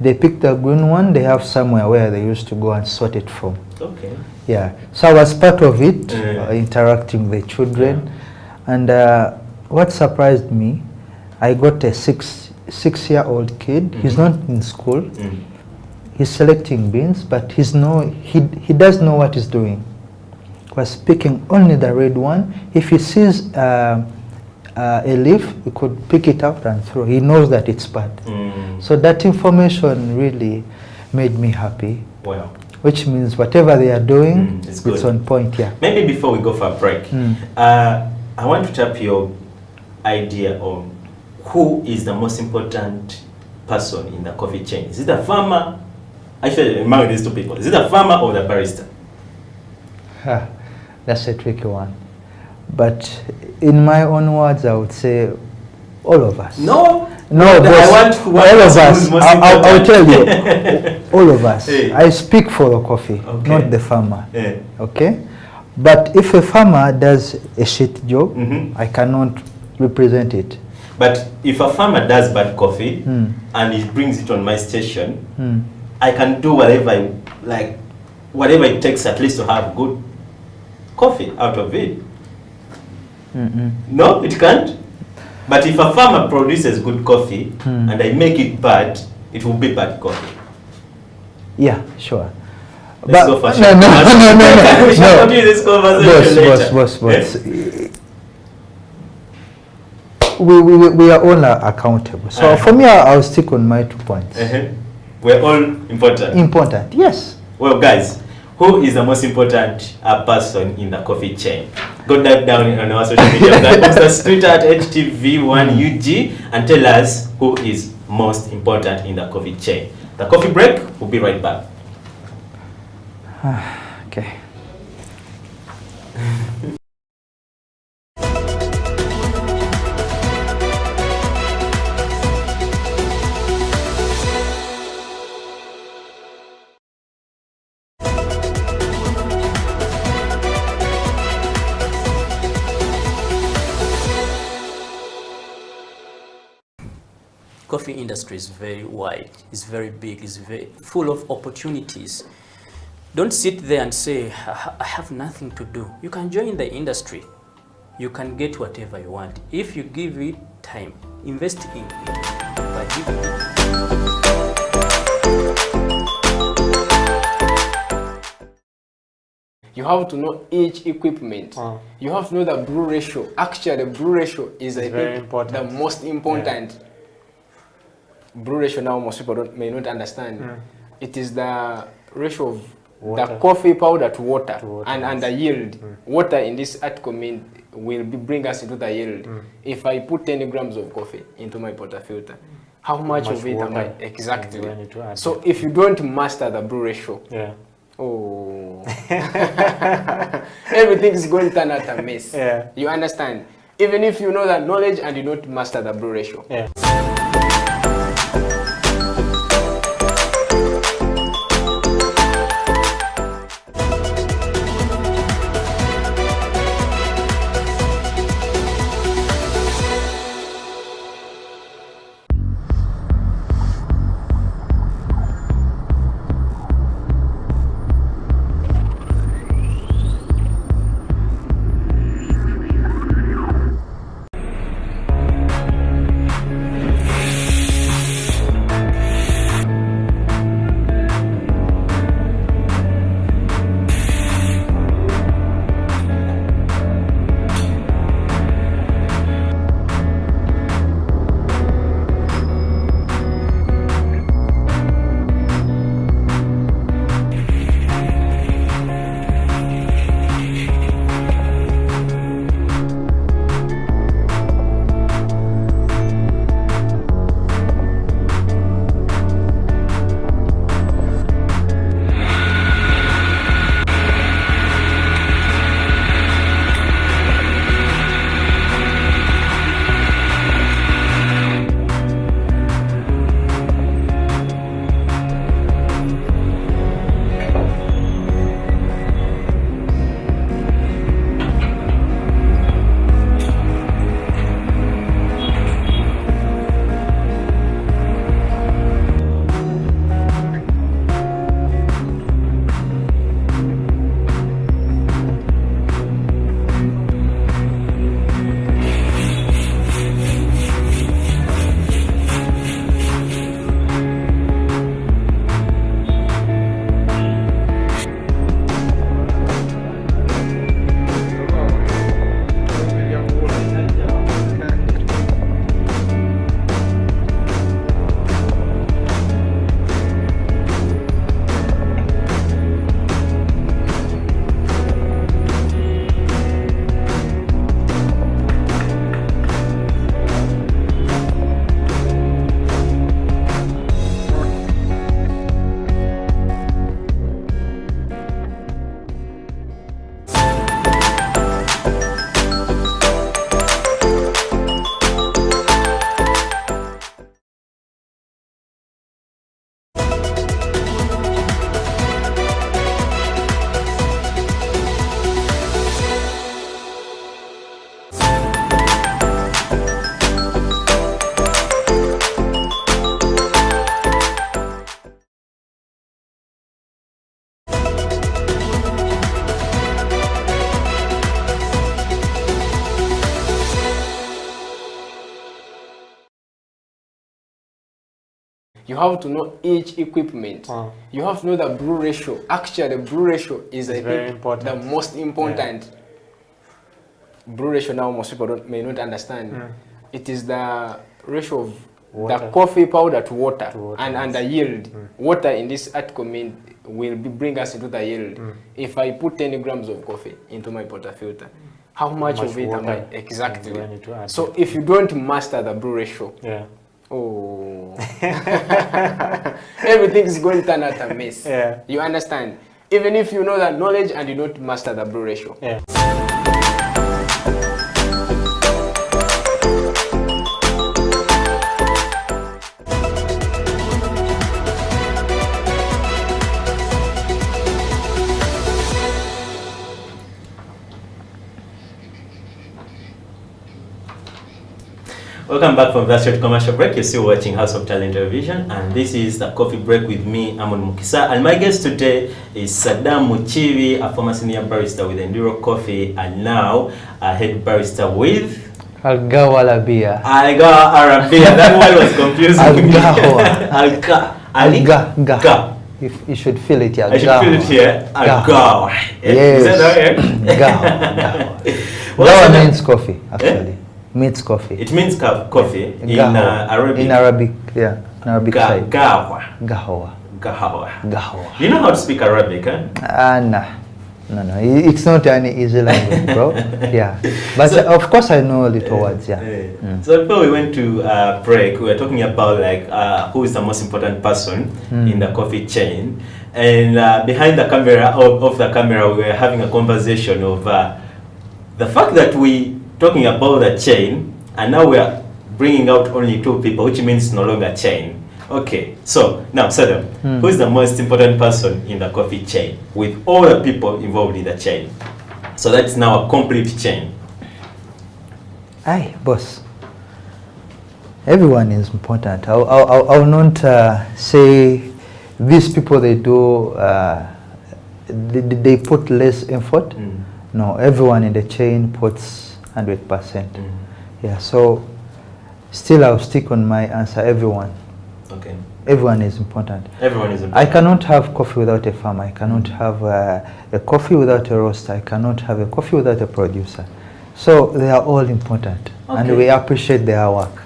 they pick the green one, they have somewhere where they used to go and sort it from. Okay. Yeah. So I was part of it, interacting with the children. And what surprised me, I got a six-year-old kid. He's not in school. He's selecting beans, but he does know what he's doing. He was picking only the red one. If he sees a a leaf, he could pick it out and throw. He knows that it's bad. So that information really made me happy. Wow. Which means whatever they are doing, it's on point, yeah. Maybe before we go for a break, I want to tap your idea on who is the most important person in the coffee chain. Is it the farmer? Actually, among these two people, is it the farmer or the barista? That's a tricky one. But in my own words, I would say all of us. No, boss, I want all of us. I'll tell you, all of us. Hey. I speak for the coffee, not the farmer. Okay? But if a farmer does a shit job, I cannot represent it. But if a farmer does bad coffee and he brings it on my station, I can do whatever whatever it takes at least to have good coffee out of it. No, it can't. But if a farmer produces good coffee and I make it bad, it will be bad coffee. Yeah, sure. Let's go for no. We shall continue this conversation later. Boss. We are all accountable. So for me, I'll stick on my 2 points. We're all important. Important, yes. Well, guys, who is the most important person in the coffee chain? Go dive down on our social media platforms, Twitter at HTV1UG, and tell us who is most important in the coffee chain. The coffee break, we'll be right back. Okay. Coffee industry is very wide, it's very big, it's very full of opportunities. Don't sit there and say, I have nothing to do. You can join the industry. You can get whatever you want. If you give it time, invest in it. But you have to know each equipment. You have to know the brew ratio. Actually, the brew ratio is I think the most important. Brew ratio now most people may not understand. It is the ratio of the coffee powder to water, and the yield. Water in this article will bring us into the yield. If I put 10 grams of coffee into my portafilter, how much of it am I exactly? So if you don't master the brew ratio, everything is going to turn out a mess. You understand? Even if you know that knowledge and you don't master the brew ratio. You have to know each equipment. You have to know the brew ratio. Actually, the brew ratio is I think the most important. Brew ratio now most people may not understand. It is the ratio of the coffee powder to water, and the yield. Water in this article will bring us into the yield. If I put 10 grams of coffee into my portafilter, how much of it am I exactly? So if you don't master the brew ratio, oh, everything is going to turn out a mess. You understand? Even if you know that knowledge and you don't master the brew ratio. Welcome back from that short commercial break. You're still watching House of Talent Television, and this is the coffee break with me, Sadam Mukiibi, and my guest today is Sadam Mukiibi, a former senior barista with Endiro Coffee, and now a head barista with Gawha Al Arabiah. Gawha Al Arabiah. That one was confusing. Gawha. You should feel it here. I should feel it here. Gawha. Yes. Is that right? Gawha. Gawha means coffee, actually. Means coffee. It means coffee in Arabic. In Arabic, yeah. In Arabic side. Gawha. Gawha. Gawha. Gawha. You know how to speak Arabic, huh? Nah. No. It's not an easy language, bro. Yeah. But so, of course I know little words, yeah. So before we went to break, we were talking about like who is the most important person in the coffee chain. And behind the camera, off the camera, we were having a conversation of the fact that we talking about the chain, and now we are bringing out only 2 people, which means no longer chain. Okay, so now Sadam, who is the most important person in the coffee chain with all the people involved in the chain? So that's now a complete chain. Aye, boss. Everyone is important. I will not say these people they do they put less effort. No, everyone in the chain puts 100%. Yeah, so still I'll stick on my answer, everyone. Okay. Everyone is important. Everyone is important. I cannot have coffee without a farmer. I cannot have a coffee without a roaster. I cannot have a coffee without a producer. So they are all important, and we appreciate their work.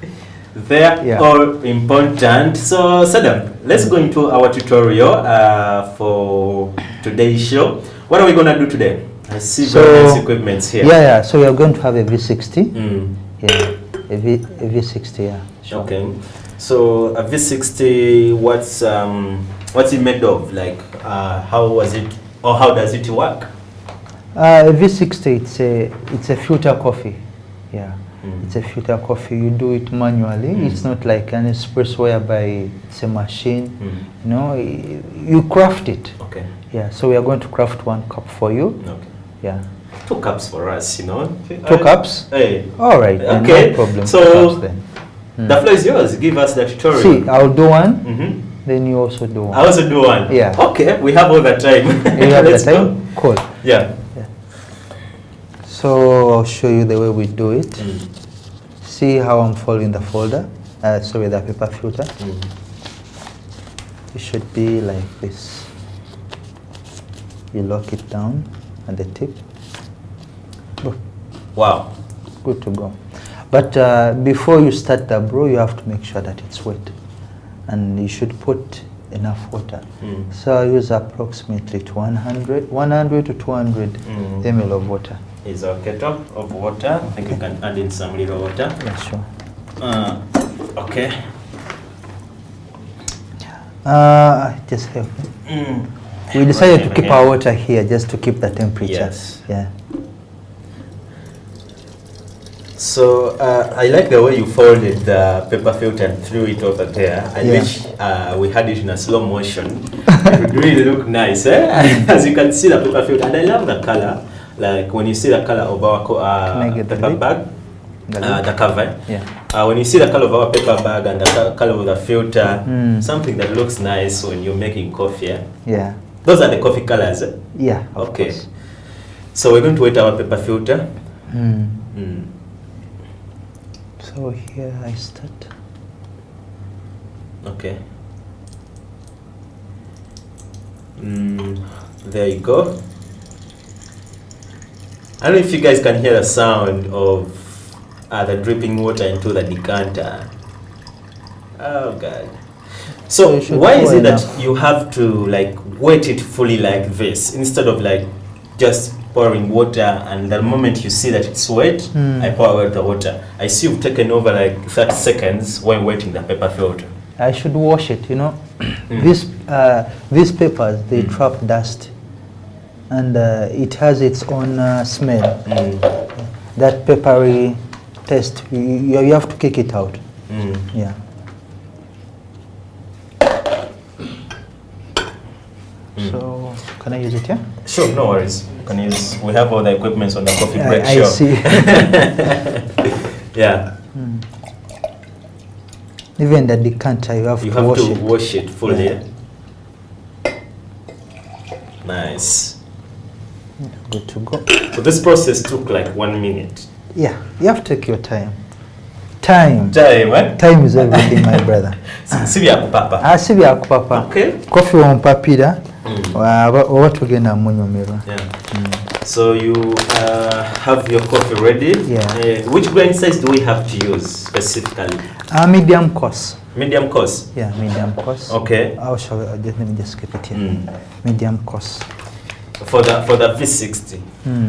They are all important. So Sadam, let's go into our tutorial for today's show. What are we going to do today? I see very nice equipment here. Yeah. So we are going to have a V60. Yeah, a V60. Yeah. Sure. Okay. So a V60, what's it made of? Like, how was it, or how does it work? A V60, it's a filter coffee. Yeah. It's a filter coffee. You do it manually. It's not like an espresso whereby it's a machine. You know, you craft it. Okay. Yeah. So we are going to craft 1 cup for you. Okay. Yeah. 2 cups for us, you know. 2 cups? Hey. All right. Okay. No problem. So then. The floor is yours. Give us the tutorial. See, I'll do one. Then you also do one. I also do one. Yeah. Okay. We have all the time. You have the time? Cool. Yeah. So I'll show you the way we do it. See how I'm folding the folder. Sorry, the paper filter. It should be like this. You lock it down at the tip. Wow. Good to go. But before you start the brew, you have to make sure that it's wet. And you should put enough water. So I use approximately 100 to 200 ml of water. Is a kettle of water. I think you can add in some little water. Yeah, sure. Okay. Just help me. We decided to keep our water here just to keep the temperature. Yes. Yeah. So I like the way you folded the paper filter and threw it over there. I wish we had it in a slow motion. It would really look nice, eh? As you can see the paper filter, and I love the color. Like when you see the color of our paper bag, the cover. Yeah. When you see the color of our paper bag and the color of the filter, something that looks nice when you're making coffee. Yeah. Those are the coffee colors. Eh? Yeah. Okay. So we're going to wet our paper filter. So here I start. Okay. There you go. I don't know if you guys can hear the sound of the dripping water into the decanter. Oh God. So why is it that you have to like wet it fully like this instead of like just pouring water and the moment you see that it's wet, I pour out the water? I see you've taken over like 30 seconds when wetting the paper filter. I should wash it, you know. These papers, they trap dust and it has its own smell. That peppery taste, you have to kick it out. Yeah. So, can I use it here? Sure, no worries. Can use. We have all the equipment on the coffee break. I see. Yeah. Even the decanter, you have to wash it fully. Yeah. Nice. Good to go. So this process took like 1 minute. Yeah, you have to take your time. Time is everything, my brother. Sibi akupapa. Sibi akupapa. Okay. Coffee on papira. What we gonna munyomera. Yeah. So you have your coffee ready. Yeah. Which grind size do we have to use specifically? Medium coarse. Medium coarse. Yeah, medium coarse. Okay. Let me just keep it here. Medium coarse. For the V60.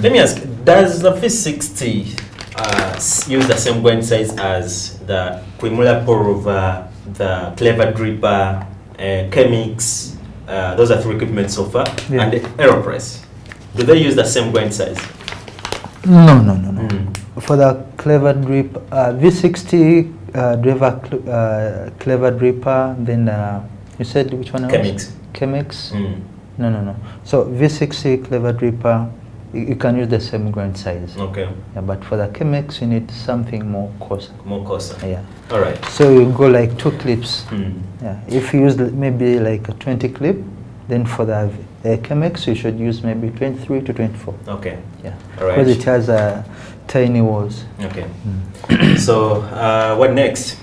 Let me ask, does the V60 use the same grind size as the Quimula pour over, the Clever Dripper, Chemix? Those are 3 equipment so far, and the AeroPress. Do they use the same grind size? No. For the Clever Drip, V60 Clever Dripper, then you said which one else? Chemix. No. So V60 Clever Dripper, you can use the same grind size. Okay. Yeah, but for the Chemix, you need something more coarser. More coarser. Yeah. All right. So you go like 2 clips. Yeah. If you use maybe like a 20 clip, then for the Chemix, you should use maybe 23 to 24. Okay. Yeah. All right. Because it has tiny walls. Okay. So what next?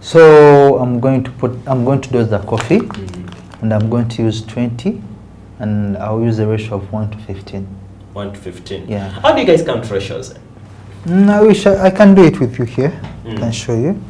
So I'm going to dose the coffee, and I'm going to use 20, and I'll use a ratio of 1 to 15. 1 to 15. Yeah. How do you guys count ratios? I wish I can do it with you here. I can show you.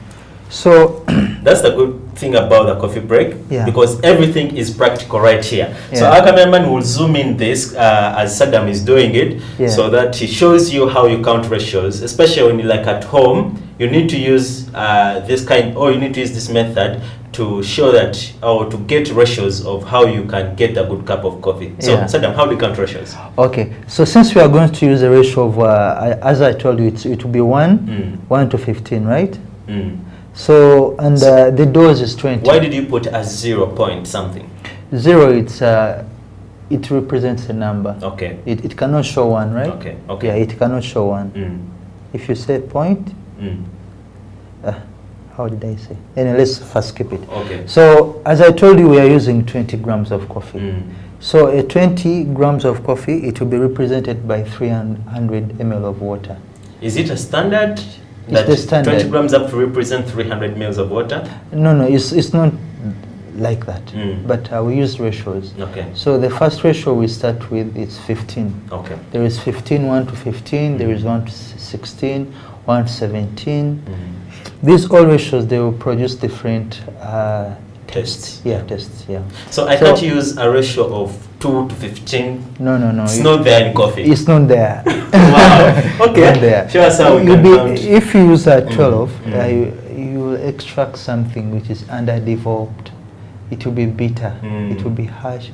So that's the good thing about the coffee break, because everything is practical right here. So our cameraman will zoom in this as Sadam is doing it, so that he shows you how you count ratios, especially when you're like at home. You need to use you need to use this method to show that, or to get ratios of how you can get a good cup of coffee. So Sadam, how do you count ratios? Okay, so since we are going to use a ratio of, as I told you, it will be 1 to 15, right? So, and the dose is 20. Why did you put a 0 point something? 0, it represents a number. Okay. It cannot show 1, right? Okay. Yeah, it cannot show 1. If you say point, how did I say? Anyway, let's first skip it. Okay. So, as I told you, we are using 20 grams of coffee. So, a 20 grams of coffee, it will be represented by 300 ml of water. Is it a standard? It's the standard. 20 grams have to represent 300 ml of water? No, it's not like that. But we use ratios. Okay. So the first ratio we start with is 15. Okay. There is 15, 1 to 15. There is 1 to 16, 1 to 17. These all ratios, they will produce different tests. Tests. So I can't use a ratio of 2 to 15? No. It's not there in coffee? It's not there. Wow. Okay. Not there. Show us how we can count. If you use 12, you will extract something which is underdeveloped. It will be bitter. It will be harsh.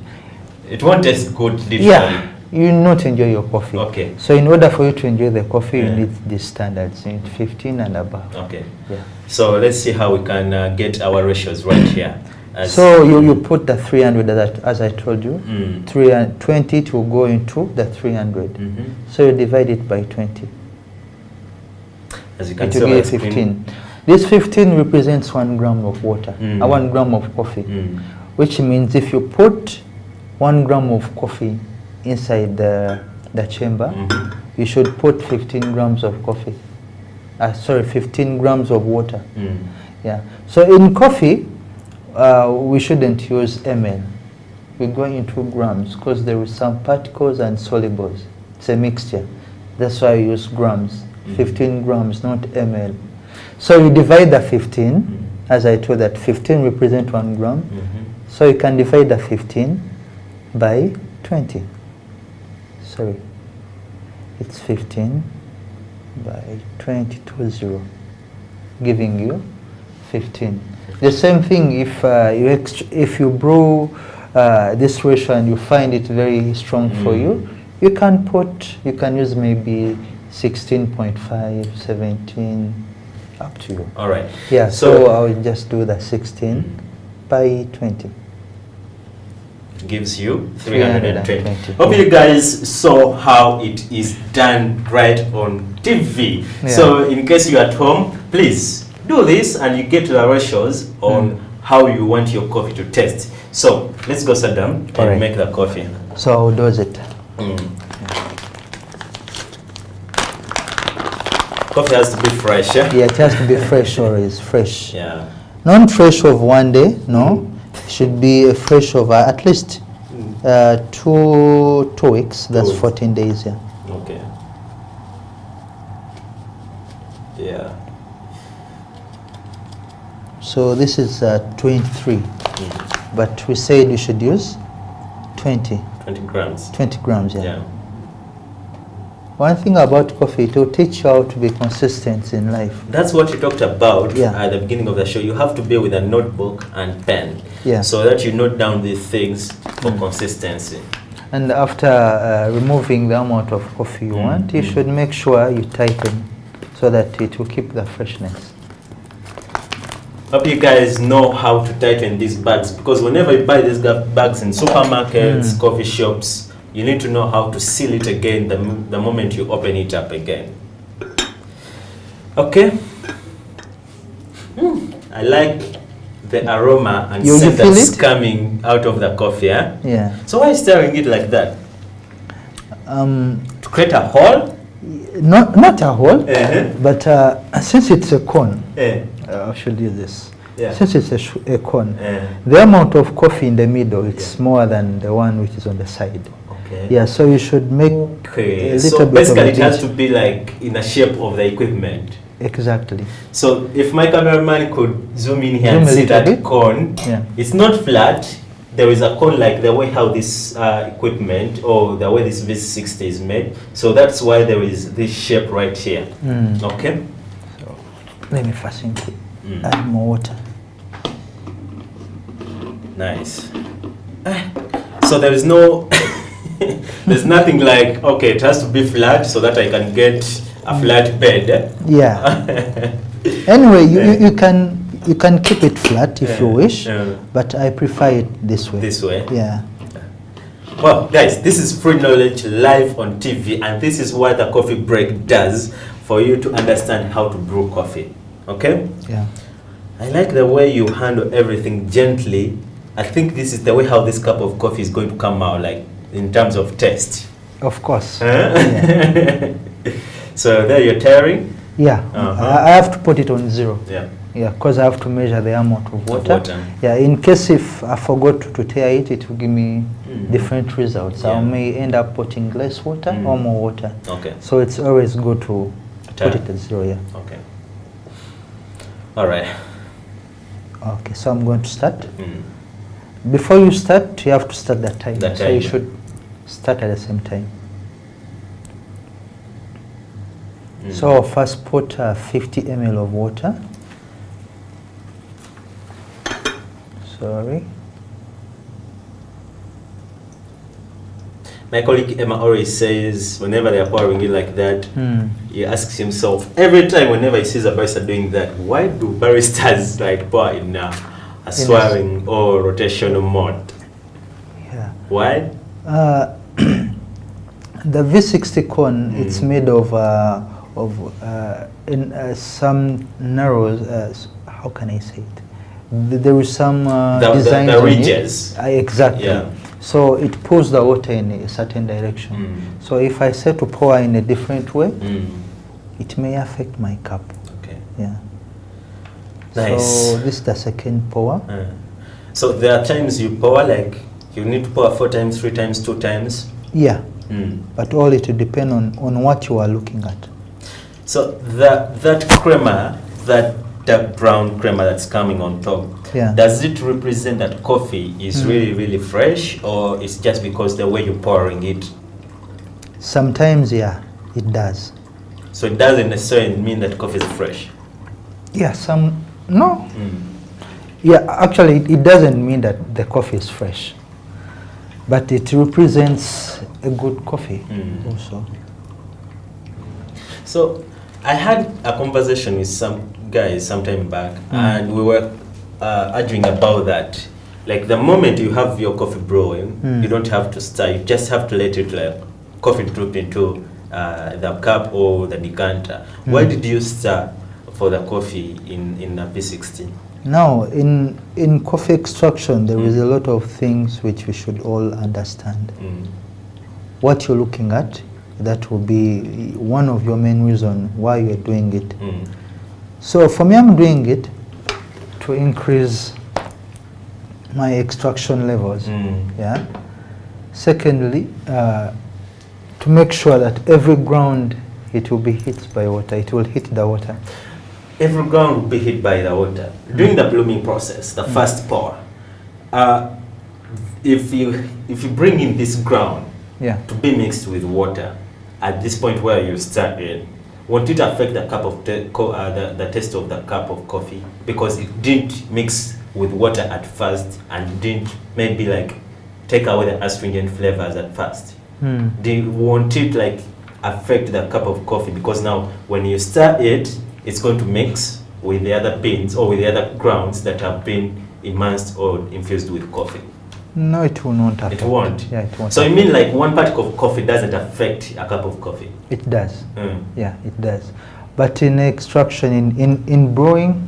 It won't taste good, literally. Yeah. You will not enjoy your coffee. Okay. So in order for you to enjoy the coffee, you need these standards. You need 15 and above. Okay. Yeah. So let's see how we can get our ratios right here. So you put the 300 as I told you. 20 to go into the 300. So you divide it by 20. As you can it will give 15. This 15 represents 1 gram of water, 1 gram of coffee, which means if you put 1 gram of coffee inside the chamber, you should put 15 grams of coffee. 15 grams of water. Yeah. So in coffee, we shouldn't use ml. we go into grams because there is some particles and solubles. It's a mixture. That's why I use grams. 15 grams, not ml. So you divide the 15, as I told that 15 represent 1 gram. So you can divide the 15 by 20. Sorry, it's 15 by 20, giving you 15. The same thing if you brew this ratio and you find it very strong for you, you can use maybe 16.5, 17, up to you. All right. Yeah, so I will just do the 16 by 20. Gives you 320. Hope you guys saw how it is done right on TV. Yeah. So in case you're at home, please do this and you get the ratios on how you want your coffee to taste. So let's go, Sadam, and make the coffee. So how does it? Coffee has to be fresh, yeah? Yeah, it has to be fresh, always fresh. Yeah. Not fresh of one day, no. It should be fresh of at least 2 weeks. That's 14 days, yeah. Okay. Yeah. So this is 23, but we said you should use 20. 20 grams. 20 grams, yeah. One thing about coffee, it will teach you how to be consistent in life. That's what you talked about at the beginning of the show. You have to be with a notebook and pen, so that you note down these things for consistency. And after removing the amount of coffee you want, you should make sure you tighten so that it will keep the freshness. Hope you guys know how to tighten these bags, because whenever you buy these bags in supermarkets, coffee shops, you need to know how to seal it again the moment you open it up again. Okay. I like the aroma and scent that's coming out of the coffee. Yeah. So why are you stirring it like that? To create a hole? Not a hole, but since it's a cone, I should do this. Yeah. Since it's a cone, the amount of coffee in the middle is more than the one which is on the side. Okay. Yeah, so you should make a little bit basically it has to be like in the shape of the equipment. Exactly. So if my cameraman could zoom in here and see that cone, it's not flat. There is a cone like the way how this equipment or the way this V60 is made. So that's why there is this shape right here. Okay. So let me first add more water. Nice. So there is no, there's nothing like, okay, it has to be flat so that I can get a flat bed. Yeah. Anyway, you can keep it flat if you wish, but I prefer it this way. This way? Yeah. Well, guys, this is Free Knowledge live on TV, and this is what the coffee break does for you to understand how to brew coffee. Okay? Yeah. I like the way you handle everything gently. I think this is the way how this cup of coffee is going to come out, like in terms of taste. Of course. Yeah. So there you're tearing? Yeah. I have to put it on 0. Yeah. Yeah, because I have to measure the amount of water. Yeah, in case if I forgot to tear it, it will give me different results. I may end up putting less water or more water. Okay. So it's always good to put it at 0, yeah. Okay. All right. Okay, so I'm going to start. Before you start, you have to start that time. So you should start at the same time. So I'll first put 50 ml of water. Sorry. My colleague Emma always says whenever they are pouring it like that, he asks himself every time whenever he sees a barista doing that, why do baristas like pour in a swirling or rotational mode? Yeah. Why? The V60 cone, it's made of some narrow. How can I say it? There is some design. The ridges. Exactly. Yeah. So it pulls the water in a certain direction. So if I say to pour in a different way, it may affect my cup. Okay. Yeah. Nice. So this is the second pour. So there are times you pour like You need to pour 4 times, 3 times, 2 times? Yeah. But all it will depend on what you are looking at. So that crema, that dark brown crema that's coming on top, does it represent that coffee is really, really fresh, or it's just because the way you're pouring it? Sometimes, yeah, it does. So it doesn't necessarily mean that coffee is fresh? Yeah, no. Yeah, actually, it doesn't mean that the coffee is fresh. But it represents a good coffee also. So I had a conversation with some guys some time back, and we were arguing about that. Like the moment you have your coffee brewing, you don't have to stir, you just have to let it like coffee drip into the cup or the decanter. Why did you stir for the coffee in a P60? Now, in coffee extraction, there is a lot of things which we should all understand. What you're looking at, that will be one of your main reasons why you're doing it. So for me, I'm doing it to increase my extraction levels. Yeah. Secondly, to make sure that every ground it will be hit by water, it will hit the water. Every ground will be hit by the water. During the blooming process, the first pour, if you bring in this ground to be mixed with water at this point where you start in, won't it affect the cup of the taste of the cup of coffee, because it didn't mix with water at first and didn't maybe like take away the astringent flavors at first? Won't it like affect the cup of coffee, because now when you stir it, it's going to mix with the other beans or with the other grounds that have been immersed or infused with coffee? No, it will not affect. It won't? Yeah, it won't. So you mean like one particle of coffee doesn't affect a cup of coffee? It does. Yeah, it does. But in extraction, in brewing,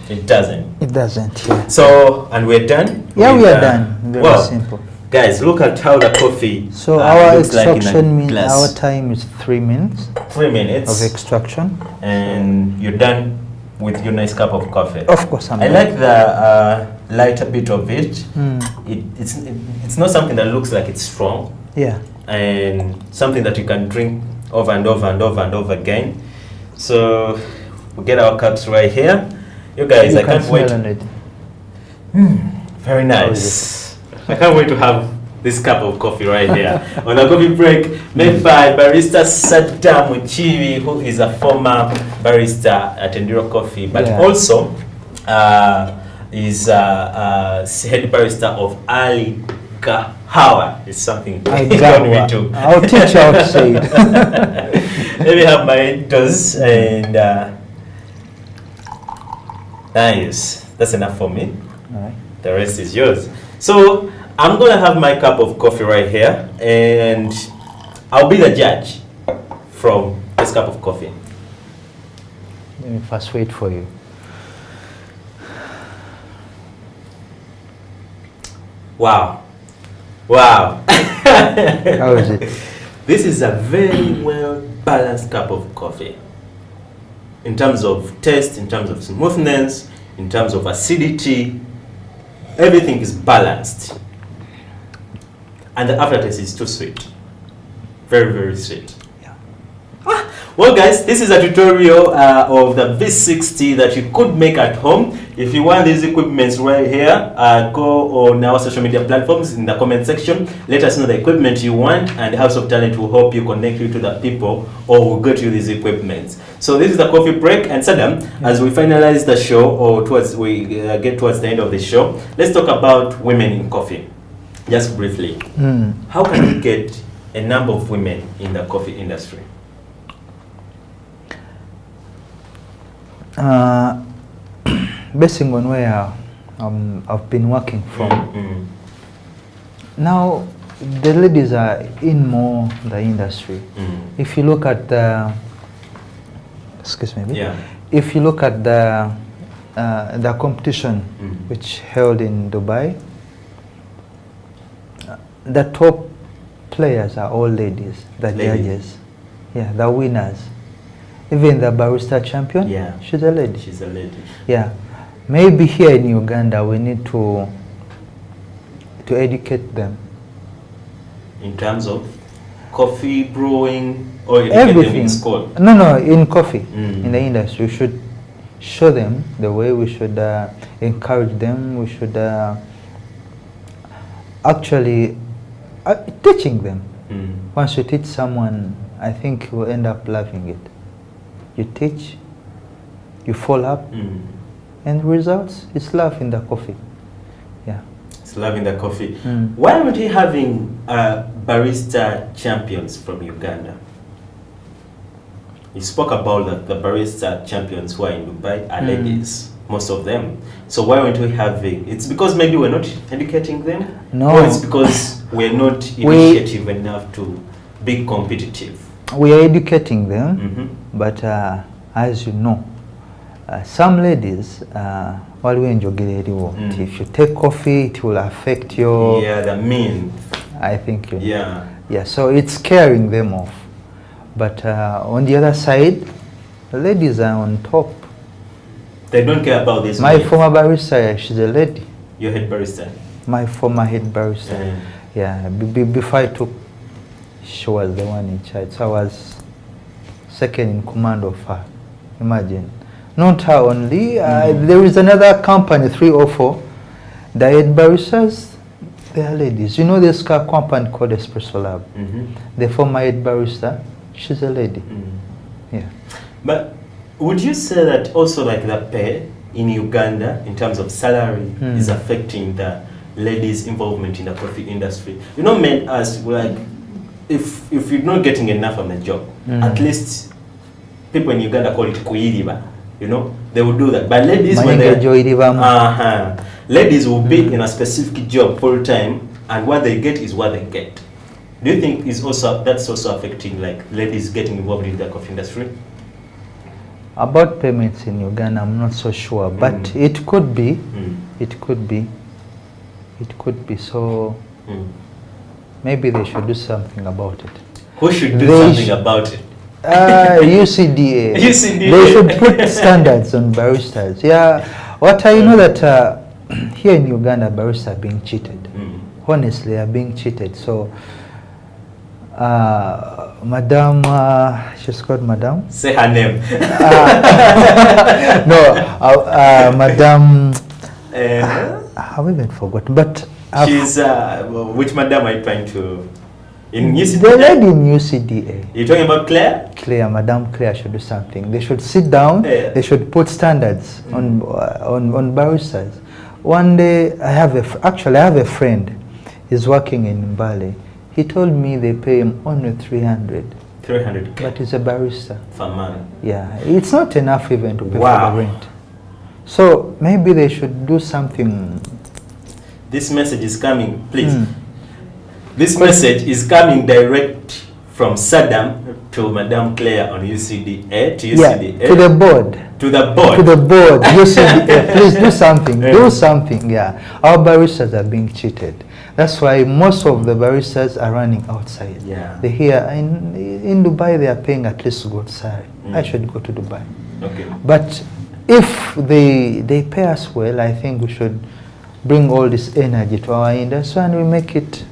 it doesn't. It doesn't. Yeah. So, and we're done? Yeah, we are done. Very simple. Guys, look at how the coffee So our looks extraction like in a glass. our time is 3 minutes. 3 minutes. Of extraction. And you're done with your nice cup of coffee. Of course, I like the lighter bit of it. It's not something that looks like it's strong. Yeah. And something that you can drink over and over and over and over again. So we get our cups right here. You guys, I can't wait. Very nice. I can't wait to have this cup of coffee right here on a coffee break made by barista Sadam Mukiibi, who is a former barista at Endiro Coffee, but also is head barista of Gawha. It's something he got me to. I'll teach you how to say it. Let me have my dose, and nice. That's enough for me. All right. The rest is yours. So I'm gonna have my cup of coffee right here, and I'll be the judge from this cup of coffee. Let me first wait for you. Wow. Wow. How is it? This is a very well balanced cup of coffee. In terms of taste, in terms of smoothness, in terms of acidity, everything is balanced. And the aftertaste is too sweet. Very, very sweet. Yeah. Well guys, this is a tutorial of the V60 that you could make at home. If you want these equipments right here, go on our social media platforms in the comment section. Let us know the equipment you want, and the House of Talent will help you connect you to the people, or will get you these equipments. So this is the coffee break, and Sadam, as we finalize the show, or we get towards the end of the show, let's talk about women in coffee. Just briefly, how can we get a number of women in the coffee industry? Basing on where I've been working from, now the ladies are in more the industry. If you look at the, excuse me, if you look at the competition which held in Dubai, the top players are all ladies, the judges, the winners. Even the barista champion, she's a lady. She's a lady. Yeah. Maybe here in Uganda we need to to educate them. In terms of coffee brewing, or educate them in school? No, in coffee, in the industry. We should show them the way, we should encourage them, we should actually teaching them. Once you teach someone, I think he will end up loving it. You teach, you follow up, and results, it's love in the coffee. Yeah. It's love in the coffee. Why aren't we having barista champions from Uganda? You spoke about the barista champions who are in Dubai are ladies, most of them. So why aren't we having? It's because maybe we're not educating them? No. Or it's because we're not initiative enough to be competitive? We are educating them, but as you know, some ladies, if you take coffee, it will affect your... Yeah, the mean. I think. Yeah, so it's scaring them off. But on the other side, the ladies are on top. They don't care about this. My former barista, she's a lady. Your head barista? My former head barista. Yeah, before I took, she was the one in charge. So I was second in command of her. Imagine. Not her only. There is another company, 3 or 4. The head baristas, they are ladies. You know this company called Espresso Lab. The former head barista, she's a lady. Yeah. But would you say that also like the pay in Uganda in terms of salary is affecting the ladies' involvement in the coffee industry? You know, men as like, if you're not getting enough on the job, at least people in Uganda call it kuiriba. You know, they will do that. But ladies, when they ladies will be in a specific job full time, and what they get is what they get. Do you think that's also affecting like ladies getting involved in the coffee industry? About payments in Uganda, I'm not so sure, but it could be. It could be. It could be. So maybe they should do something about it. Who should do something about it? UCDA. UCDA. They should put standards on baristas. Yeah. What I know that here in Uganda, baristas are being cheated. Honestly, are being cheated. So, Madam, she's called Madam. Say her name. Madam. I've even forgotten. But she's which Madam are you trying to? In UCDA? The lady in UCDA. You're talking about Claire? Claire, Madam Claire should do something. They should sit down. They should put standards on baristas. One day, I have a friend. He's working in Mbale. He told me they pay him only 300. 300. But he's a barista. For man. Yeah, it's not enough even to pay for the rent. So maybe they should do something. This message is coming, please. This message is coming direct from Sadam to Madam Claire on UCDA, to UCDA. Yeah, to the board. To the board. To the board. UCDA, please do something. Do something, yeah. Our baristas are being cheated. That's why most of the baristas are running outside. Yeah. They hear in Dubai they are paying at least good salary. I should go to Dubai. Okay. But if they pay us well, I think we should bring all this energy to our industry and we make it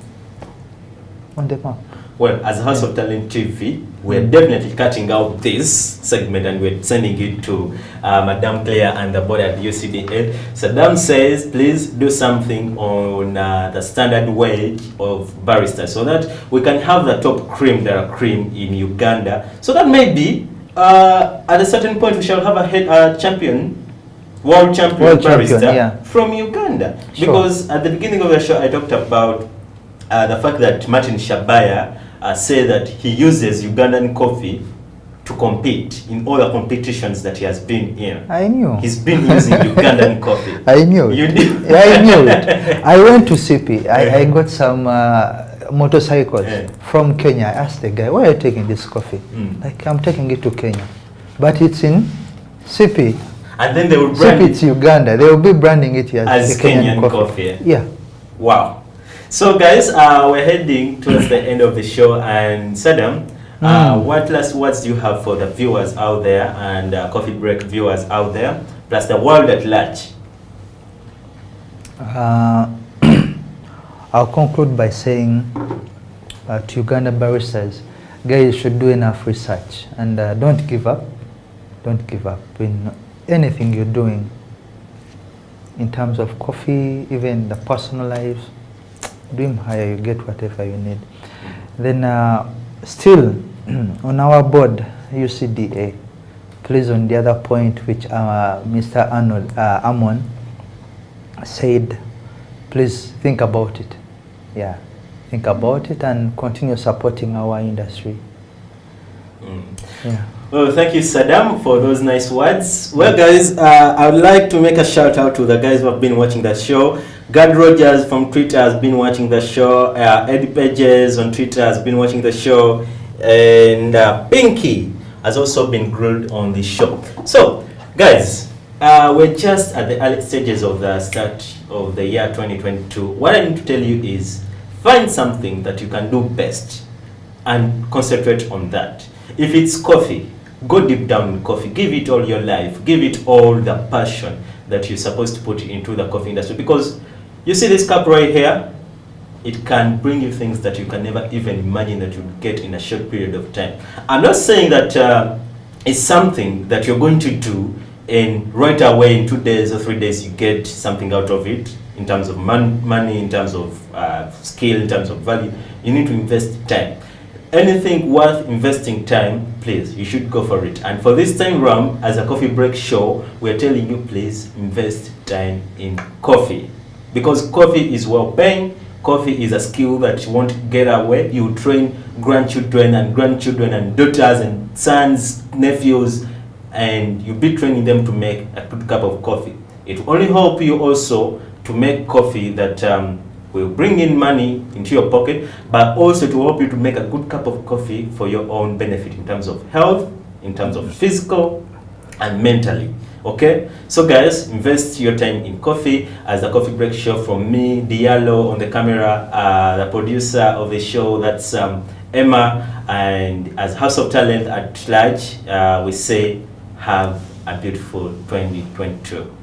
on the map. Well, as House of Talent TV, we're definitely cutting out this segment and we're sending it to Madam Claire and the board at UCDA. Sadam says, please do something on the standard wage of baristas so that we can have the top cream de la cream in Uganda. So that maybe at a certain point we shall have a champion, world champion barista from Uganda. Sure. Because at the beginning of the show I talked about the fact that Martin Shabaya said that he uses Ugandan coffee to compete in all the competitions that he has been in. I knew. He's been using Ugandan coffee. I knew it. You did? Yeah, I knew it. I went to CP. I got some motorcycles from Kenya. I asked the guy, why are you taking this coffee? Like, I'm taking it to Kenya. But it's in CP. And then they will brand CP, it's Uganda. They will be branding it as Kenyan coffee. Yeah. Wow. So guys, we're heading towards the end of the show, and Sadam, what last words do you have for the viewers out there and Coffee Break viewers out there, plus the world at large? I'll conclude by saying to Ugandan baristas, guys, you should do enough research and don't give up. Don't give up in anything you're doing in terms of coffee, even the personal lives. Dream higher, you get whatever you need. Then still on our board, UCDA, please, on the other point which Mr. Amon said, please think about it. Yeah, think about it and continue supporting our industry. Yeah. Well, thank you, Sadam, for those nice words. Well, guys, I would like to make a shout out to the guys who have been watching the show. Gad Rogers from Twitter has been watching the show. Eddie Pages on Twitter has been watching the show. And Pinky has also been grilled on the show. So, guys, we're just at the early stages of the start of the year 2022. What I need to tell you is find something that you can do best and concentrate on that. If it's coffee, go deep down in coffee. Give it all your life. Give it all the passion that you're supposed to put into the coffee industry. Because you see this cup right here, it can bring you things that you can never even imagine that you'll get in a short period of time. I'm not saying that it's something that you're going to do and right away in 2 days or 3 days you get something out of it in terms of money, in terms of skill, in terms of value. You need to invest time. Anything worth investing time, please, you should go for it. And for this time round, as a coffee break show, we're telling you, please invest time in coffee. Because coffee is well paying. Coffee is a skill that you won't get away. You train grandchildren and daughters and sons, nephews, and you'll be training them to make a good cup of coffee. It will only help you also to make coffee that will bring in money into your pocket, but also to help you to make a good cup of coffee for your own benefit in terms of health, in terms of physical and mentally. Okay, so guys, invest your time in coffee. As the coffee break show, from me, Diallo on the camera, the producer of the show, that's Emma, and as House of Talent at large, we say have a beautiful 2022.